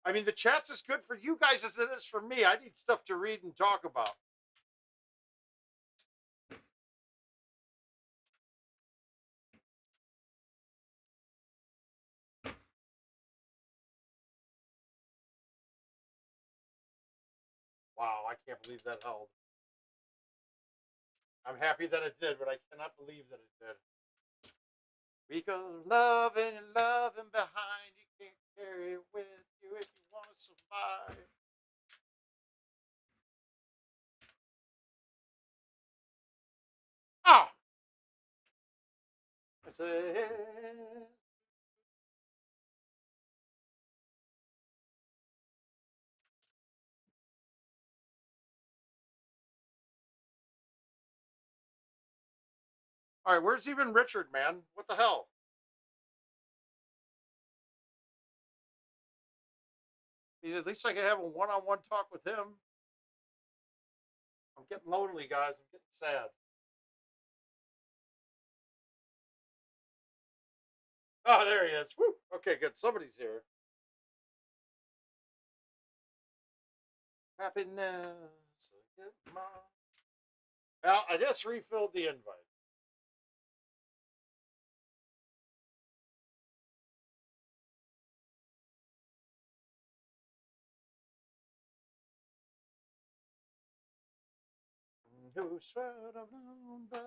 I mean, the chat's as good for you guys as it is for me. I need stuff to read and talk about. Wow, I can't believe that held. I'm happy that it did, but I cannot believe that it did. We go loving and loving behind. You can't carry it with you if you want to survive. Oh! I say, all right, where's even Richard, man? What the hell? At least I can have a one-on-one talk with him. I'm getting lonely, guys. I'm getting sad. Oh, there he is. Woo. Okay, good. Somebody's here. Happiness. Well, I just refilled the invite. Who should have known better?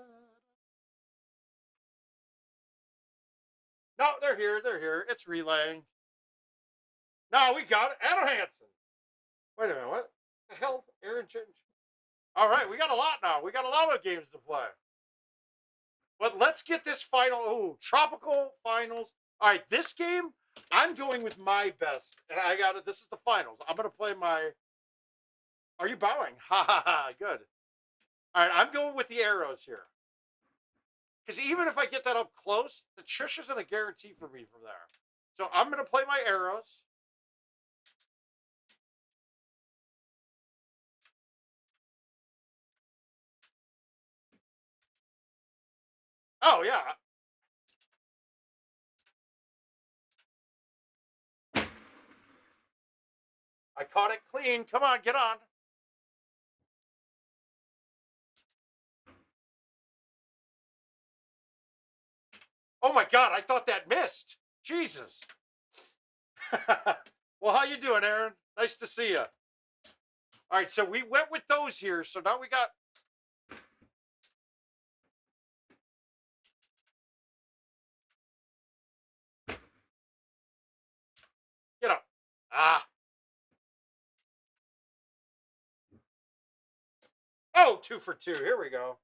No, they're here. They're here. It's relaying. No, we got it. Adam Hansen. Wait a minute. What the hell? Aaron Chinch. All right, we got a lot now. We got a lot of games to play. But let's get this final. Ooh, tropical finals. All right, this game, I'm going with my best. And I got it. This is the finals. I'm going to play my. Are you bowing? Ha ha ha. Good. All right, I'm going with the arrows here. Because even if I get that up close, the Chush isn't a guarantee for me from there. So I'm going to play my arrows. Oh, yeah. I caught it clean. Come on, get on. Oh, my God. I thought that missed. Jesus. Well, how you doing, Aaron? Nice to see you. All right, so we went with those here. So now we got. Get up. Ah. Oh, 2 for 2. Here we go.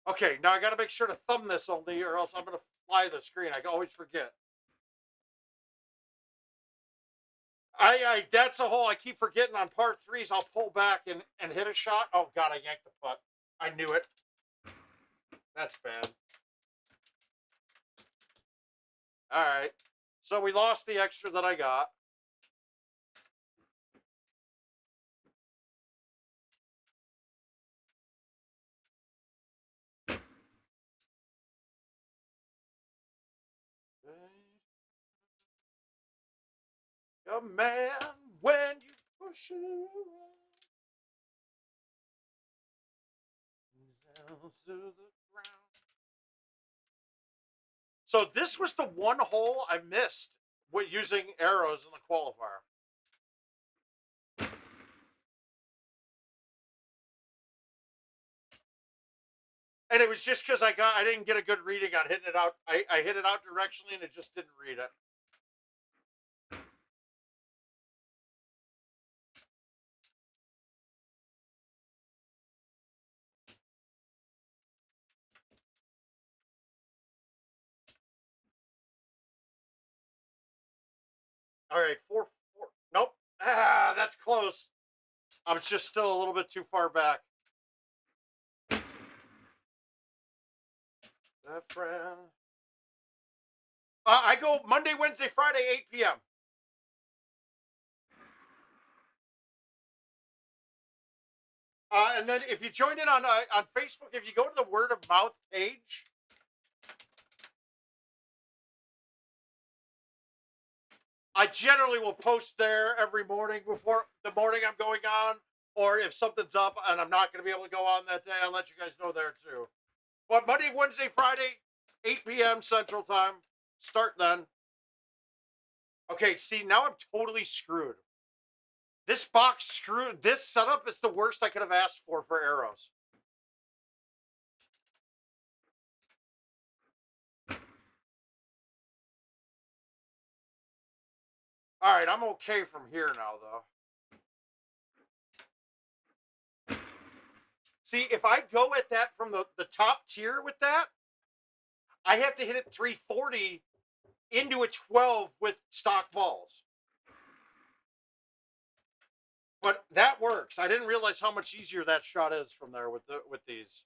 Okay, now I got to make sure to thumb this only, or else I'm going to fly the screen. I always forget. That's a hole I keep forgetting on part 3s. I'll pull back and hit a shot. Oh, God, I yanked the putt. I knew it. That's bad. All right. So we lost the extra that I got. A man when you push it around, down to the ground. So this was the one hole I missed with using arrows in the qualifier. And it was just because I didn't get a good reading on hitting it out. I hit it out directionally and it just didn't read it. All right, 4-4. Nope. Ah, that's close. I'm just still a little bit too far back. That friend. I go Monday, Wednesday, Friday, 8 p.m. And then if you join in on Facebook, if you go to the Word of Mouth page, I generally will post there every morning before the morning I'm going on, or if something's up and I'm not going to be able to go on that day, I'll let you guys know there too. But Monday, Wednesday, Friday, 8 p.m. Central Time. Start then. Okay, see, now I'm totally screwed. This box screwed. This setup is the worst I could have asked for arrows. All right, I'm okay from here now, though. See, if I go at that from the top tier with that, I have to hit it 340 into a 12 with stock balls. But that works. I didn't realize how much easier that shot is from there with these.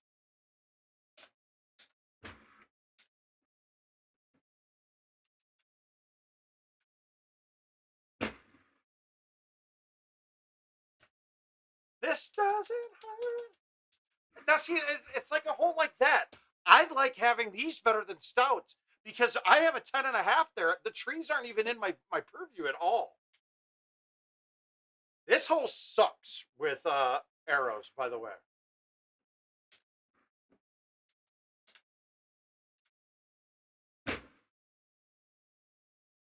This doesn't hurt. Now, see, it's like a hole like that. I like having these better than stouts because I have a 10.5 there. The trees aren't even in my purview at all. This hole sucks with arrows, by the way.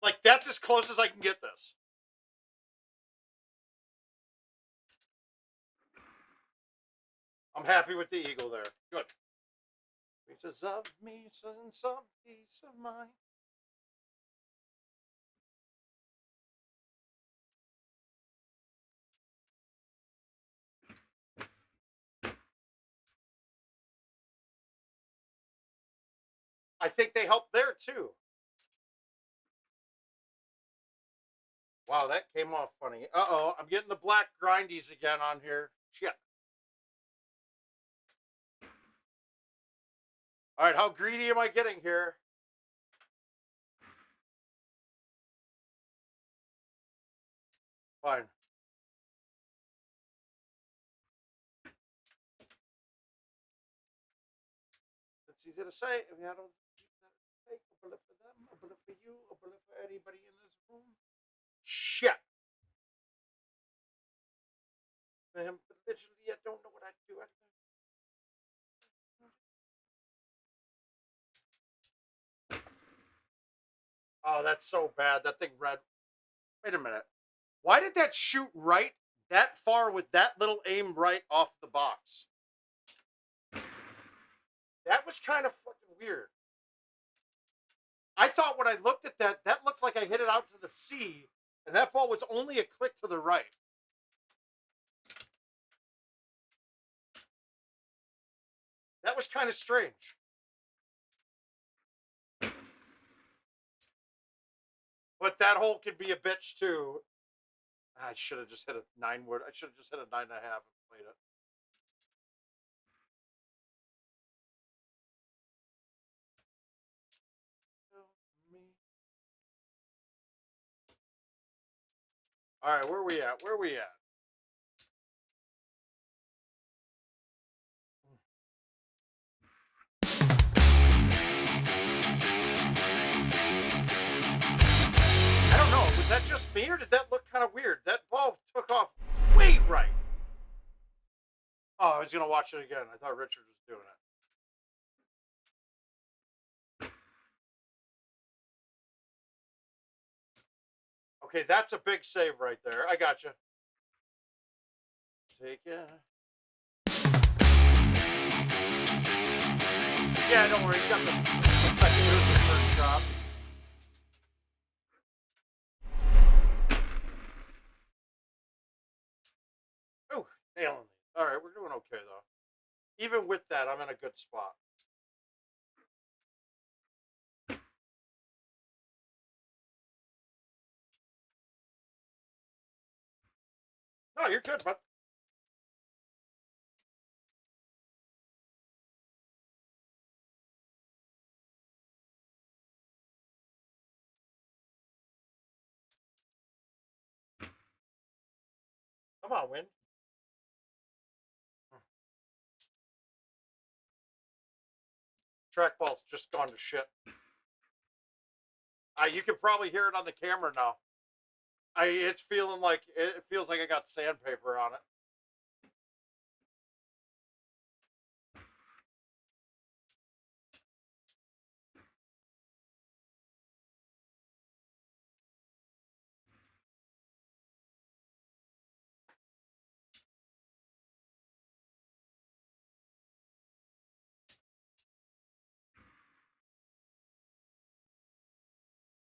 Like, that's as close as I can get this. I'm happy with the eagle there. Good. Pieces of me and some piece of mine. I think they helped there too. Wow, that came off funny. Uh-oh, I'm getting the black grindies again on here. Shit. All right, how greedy am I getting here? Fine. It's easy to say. If you had a bullet for them, a bullet for you, a bullet for anybody in this room. Shit. Man, but literally, I don't know what I'd do. Oh, that's so bad. That thing red. Wait a minute. Why did that shoot right that far with that little aim right off the box? That was kind of fucking weird. I thought when I looked at that, that looked like I hit it out to the sea, and that ball was only a click to the right. That was kind of strange. But that hole could be a bitch too. I should have just hit a 9 wood. I should have just hit a 9.5 and played it. All right, where are we at? Where are we at? I don't know. Was that just me or did that look kind of weird? That ball took off way right. Oh, I was going to watch it again. I thought Richard was doing it. Okay, that's a big save right there. I got you. Take it. Yeah, don't worry. You got the second move, the first shot. Oh, nailing it. All right, we're doing okay though. Even with that, I'm in a good spot. No, you're good, bud. Come on, win. Trackball's just gone to shit. You can probably hear it on the camera now. It's feeling like it feels like I got sandpaper on it.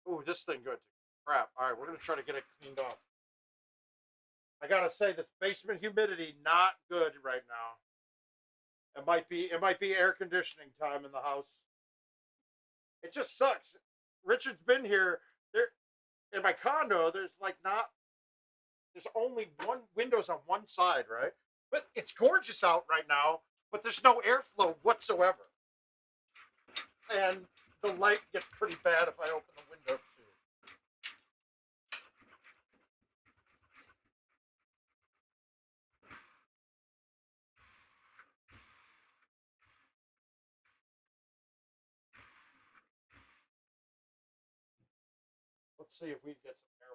Ooh, this thing good. Crap. All right, we're gonna try to get it cleaned off. I gotta say, this basement humidity not good right now. It might be air conditioning time in the house. It just sucks. Richard's been here. There in my condo. There's only one windows on one side, right? But it's gorgeous out right now. But there's no airflow whatsoever, and the light gets pretty bad if I open the window too. Let's see if we can get some airflow.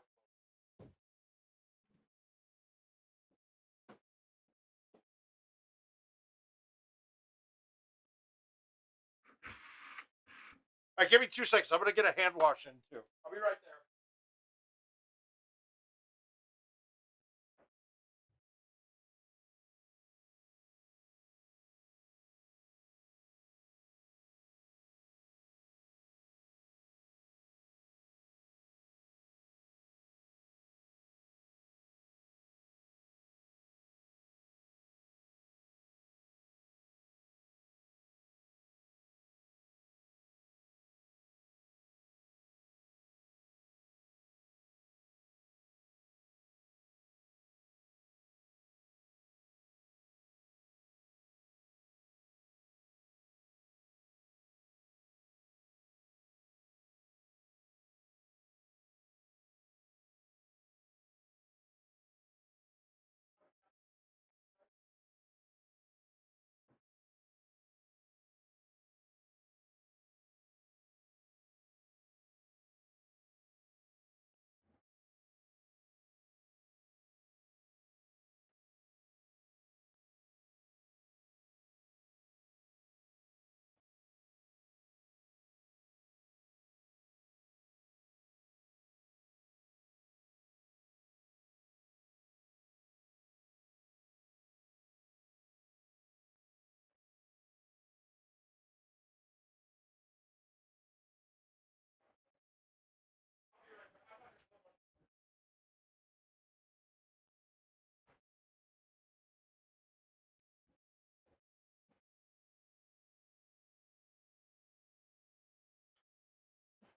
All right, give me 2 seconds. I'm gonna get a hand wash in too. I'll be right there.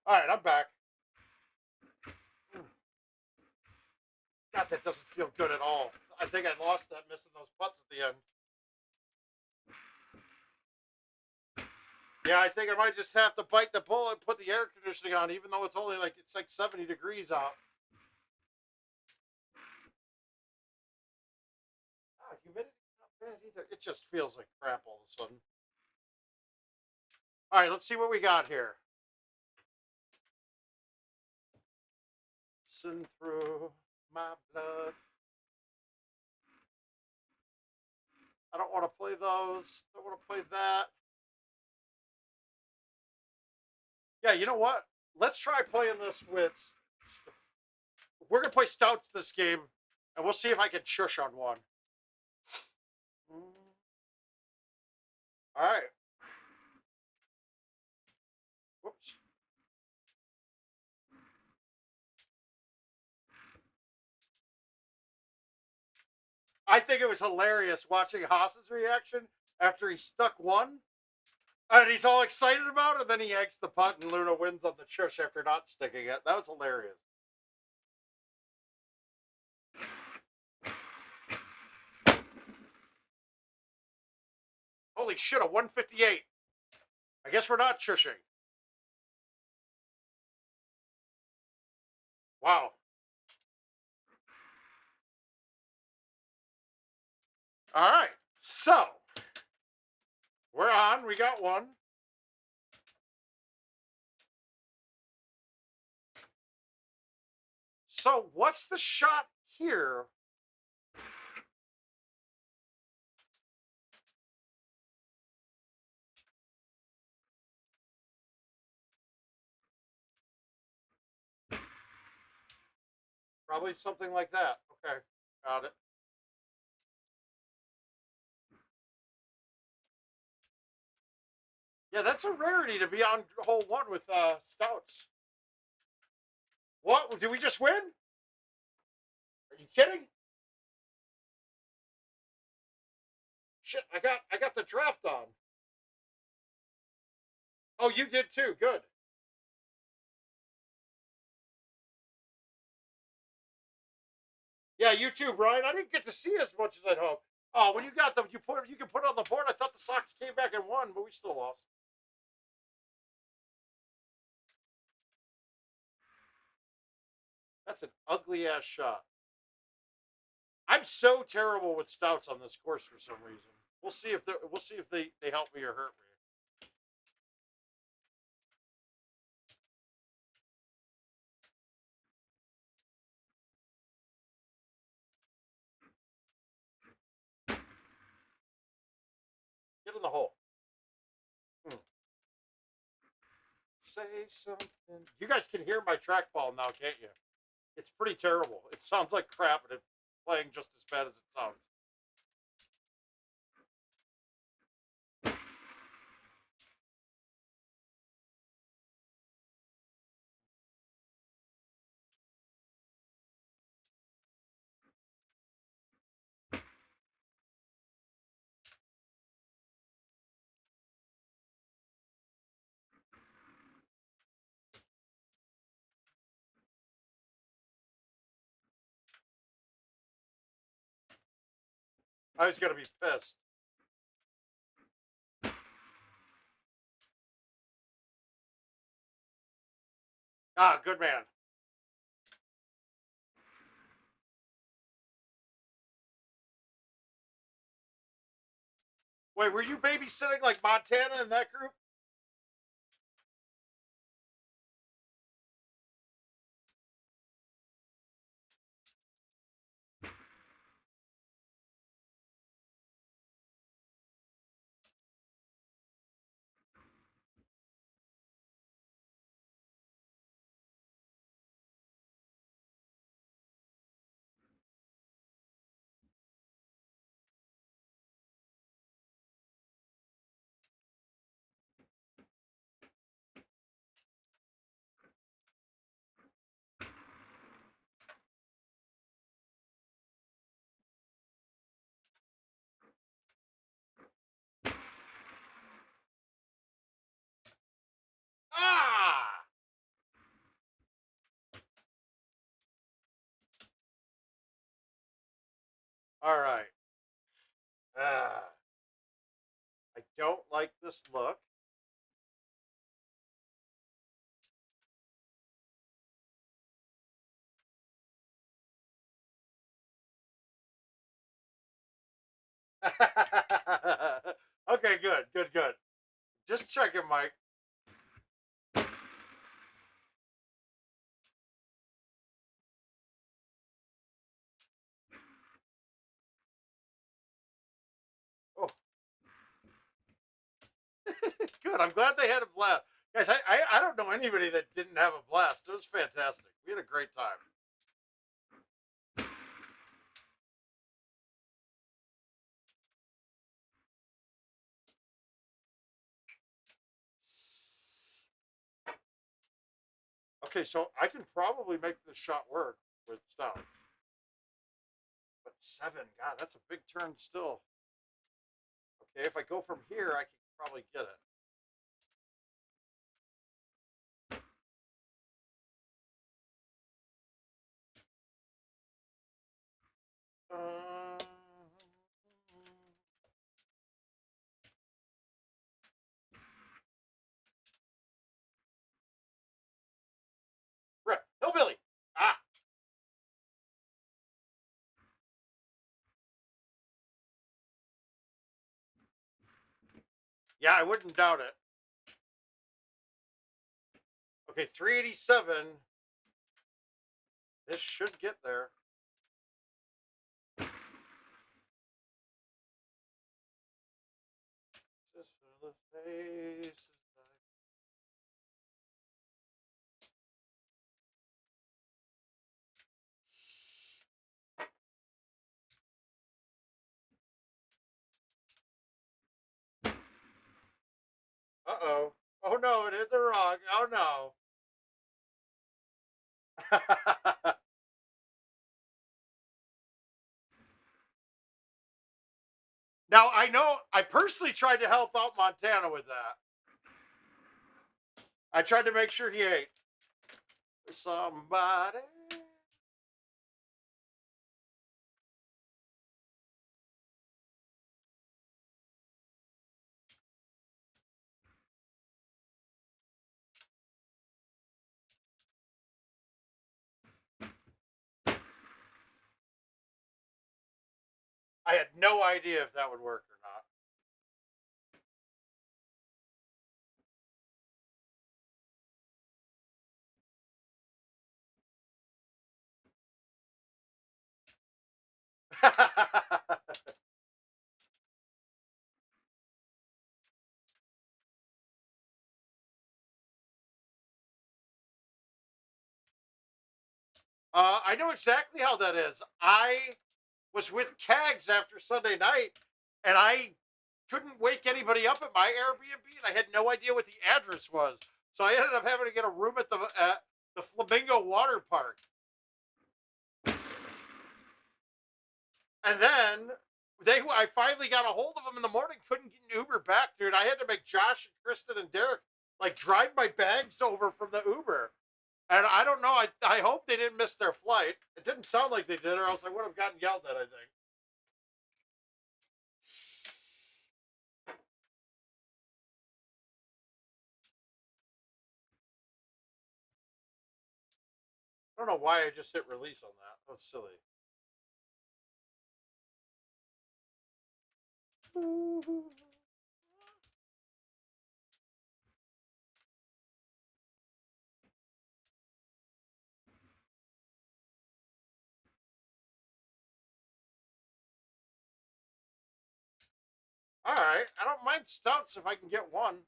All right, I'm back. God, that doesn't feel good at all. I think I lost that missing those putts at the end. Yeah, I think I might just have to bite the bullet and put the air conditioning on, even though it's like 70 degrees out. Humidity not bad either. It just feels like crap all of a sudden. All right, let's see what we got here. Send through my blood. I don't want to play those. Don't want to play that. Yeah, you know what? Let's try playing this we're gonna play stouts this game, and we'll see if I can shush on one. All right. Whoops. I think it was hilarious watching Haas's reaction after he stuck one, and he's all excited about it, and then he eggs the putt, and Luna wins on the Chush after not sticking it. That was hilarious. Holy shit, a 158. I guess we're not shushing. Wow. All right. So, we're on. We got one. So, what's the shot here? Probably something like that. Okay. Got it. Yeah, that's a rarity to be on hole one with stouts. What? Did we just win? Are you kidding? Shit, I got the draft on. Oh, you did too. Good. Yeah, you too, Brian. I didn't get to see as much as I'd hoped. Oh, when you got them, you can put it on the board. I thought the Sox came back and won, but we still lost. That's an ugly ass shot. I'm so terrible with stouts on this course for some reason. We'll see if they help me or hurt me. Get in the hole. Say something. You guys can hear my trackball now, can't you? It's pretty terrible. It sounds like crap, and it's playing just as bad as it sounds. I was gonna be pissed. Ah, good man. Wait, were you babysitting like Montana in that group? Ah! All right. Ah. I don't like this look. Okay, good, good, good. Just checking, Mike. Oh, good. I'm glad they had a blast. Guys, I don't know anybody that didn't have a blast. It was fantastic. We had a great time. Okay, so I can probably make this shot work with stouts. But 7, God, that's a big turn still. Okay, if I go from here, I can probably get it. Uh, Rip, hillbilly. Ah. Yeah, I wouldn't doubt it. Okay, 387. This should get there. Just for the faces. Uh-oh. Oh no, it hit the wrong. Oh no. Now I know I personally tried to help out Montana with that. I tried to make sure he ate. Somebody. I had no idea if that would work or not. I know exactly how that is. I was with Cags after Sunday night, and I couldn't wake anybody up at my Airbnb, and I had no idea what the address was. So I ended up having to get a room at the Flamingo Water Park. And then I finally got a hold of them in the morning. Couldn't get an Uber back, dude. I had to make Josh and Kristen and Derek like drive my bags over from the Uber. And I don't know. I hope they didn't miss their flight. It didn't sound like they did, or else I would have gotten yelled at, I think. I don't know why I just hit release on that. That was silly. All right. I don't mind stouts if I can get one.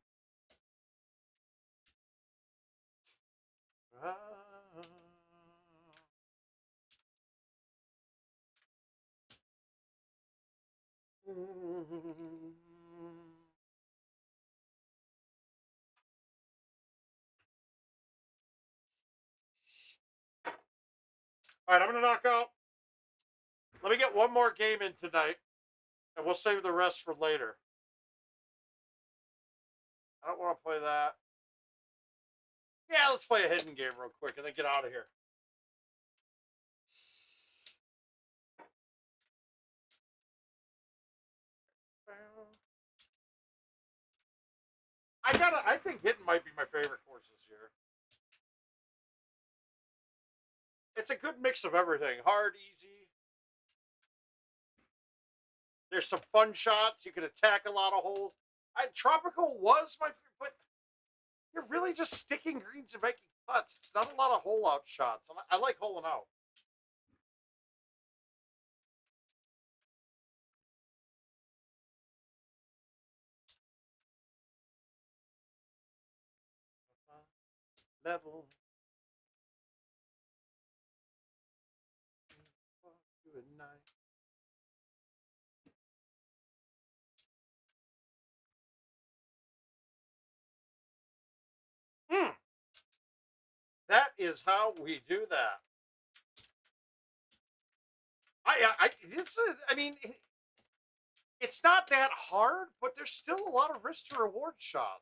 All right, I'm going to knock out. Let me get one more game in tonight, and we'll save the rest for later. I don't want to play that. Yeah, let's play a hidden game real quick and then get out of here. I think hidden might be my favorite course this year. It's a good mix of everything. Hard, easy. There's some fun shots. You can attack a lot of holes. Tropical was my favorite, but you're really just sticking greens and making putts. It's not a lot of hole out shots. I like holing out. Level. Good night. Hmm. That is how we do that. I mean, it's not that hard, but there's still a lot of risk to reward shot.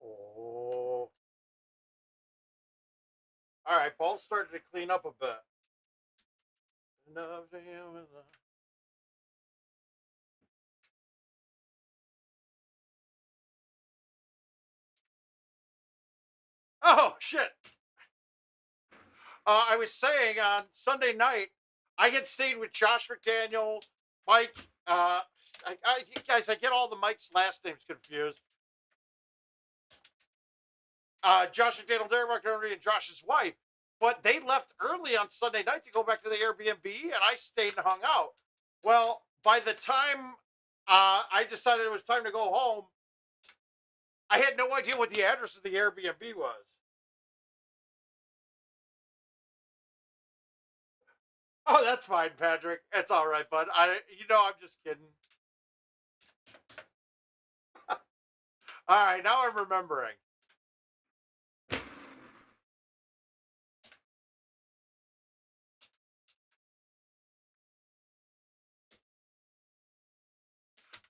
Oh. All right, ball's starting to clean up a bit. Oh, shit. I was saying on Sunday night, I had stayed with Josh McDaniel, Mike. Guys, I get all the Mike's last names confused. Josh McDaniel, Derek Montgomery, and Josh's wife. But they left early on Sunday night to go back to the Airbnb, and I stayed and hung out. Well, by the time I decided it was time to go home, I had no idea what the address of the Airbnb was. Oh, that's fine, Patrick. It's all right, bud. I'm just kidding. All right, now I'm remembering.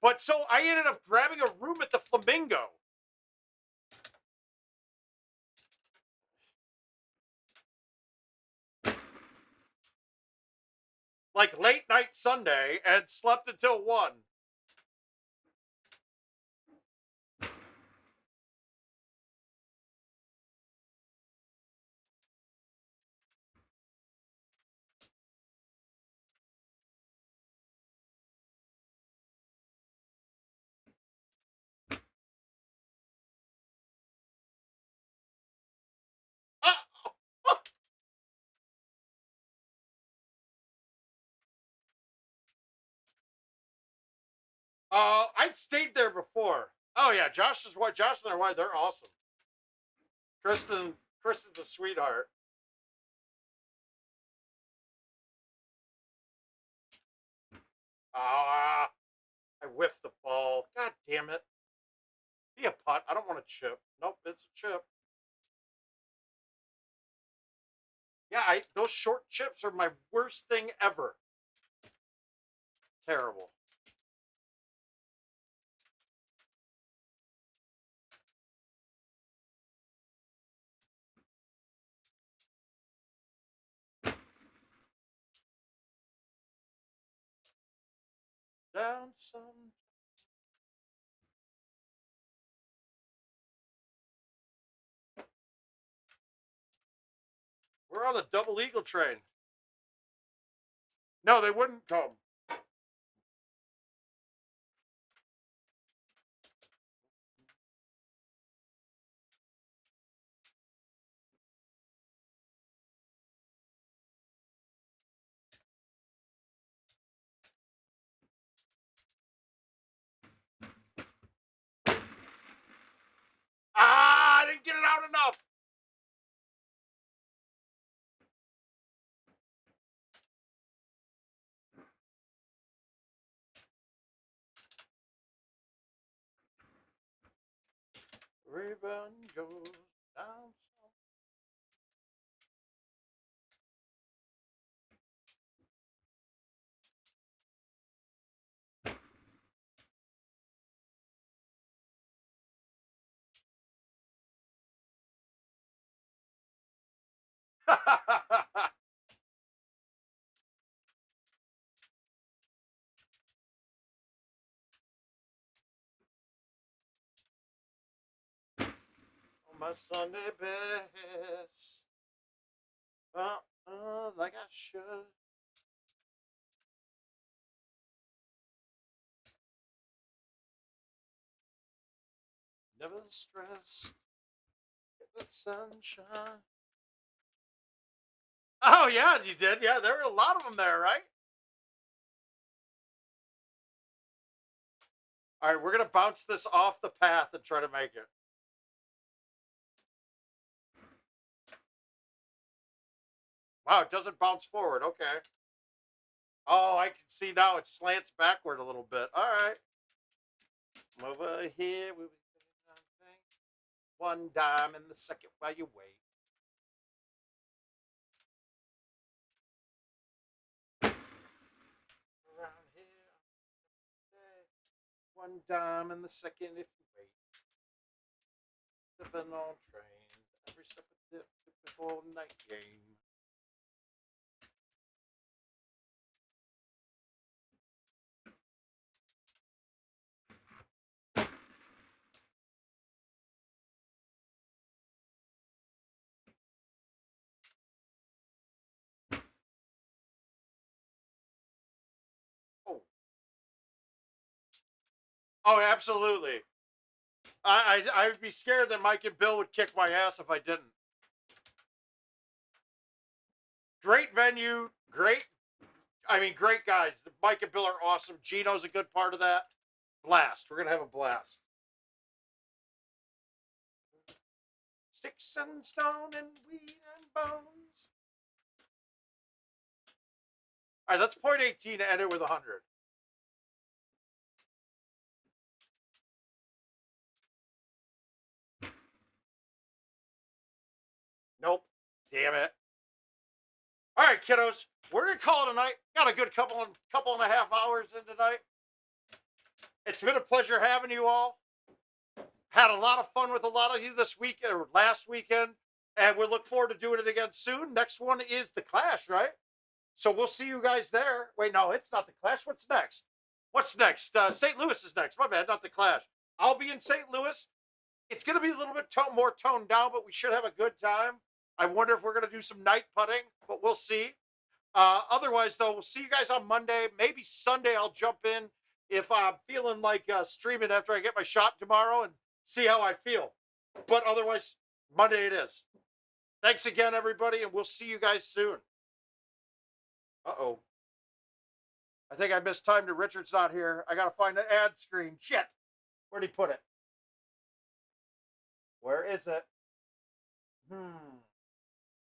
But so I ended up grabbing a room at the Flamingo. Like late night Sunday and slept until 1. I'd stayed there before. Oh yeah, Josh and their wife, they're awesome. Kristen's a sweetheart. Ah, I whiffed the ball. God damn it. Be a putt. I don't want a chip. Nope, it's a chip. Yeah, those short chips are my worst thing ever. Terrible. Down some. We're on the double eagle train. No, they wouldn't come. I didn't get it out enough. Rebound goes down. On my Sunday best. Like I should. Never stressed. Get the sunshine. Oh yeah, you did. Yeah, there were a lot of them there, right? All right, we're gonna bounce this off the path and try to make it. Wow, it doesn't bounce forward. Okay. Oh, I can see now it slants backward a little bit. All right. Over here. One dime in the second while you wait. Around here. One dime in the second if you wait. Sipping on trains. Every step of dip before night game. Oh. Oh, absolutely. I would be scared that Mike and Bill would kick my ass if I didn't. Great venue, great. I mean, great guys. Mike and Bill are awesome. Gino's a good part of that. Blast. We're gonna have a blast. Sticks and stone and weed and bones. All right, that's point 18 to end it with 100. Nope. Damn it. All right, kiddos. We're gonna call it a night. Got a good couple and a half hours in tonight. It's been a pleasure having you all. Had a lot of fun with a lot of you this weekend or last weekend, and we look forward to doing it again soon. Next one is the Clash, right? So we'll see you guys there. Wait, no, it's not the Clash. What's next? What's next? St. Louis is next. My bad, not the Clash. I'll be in St. Louis. It's going to be a little bit more toned down, but we should have a good time. I wonder if we're going to do some night putting, but we'll see. Otherwise, though, we'll see you guys on Monday. Maybe Sunday I'll jump in if I'm feeling like streaming after I get my shot tomorrow and see how I feel. But otherwise, Monday it is. Thanks again, everybody, and we'll see you guys soon. Uh-oh. I think I mistimed it. Richard's not here. I got to find the ad screen. Shit. Where'd he put it? Where is it?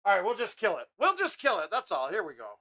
All right, we'll just kill it. We'll just kill it. That's all. Here we go.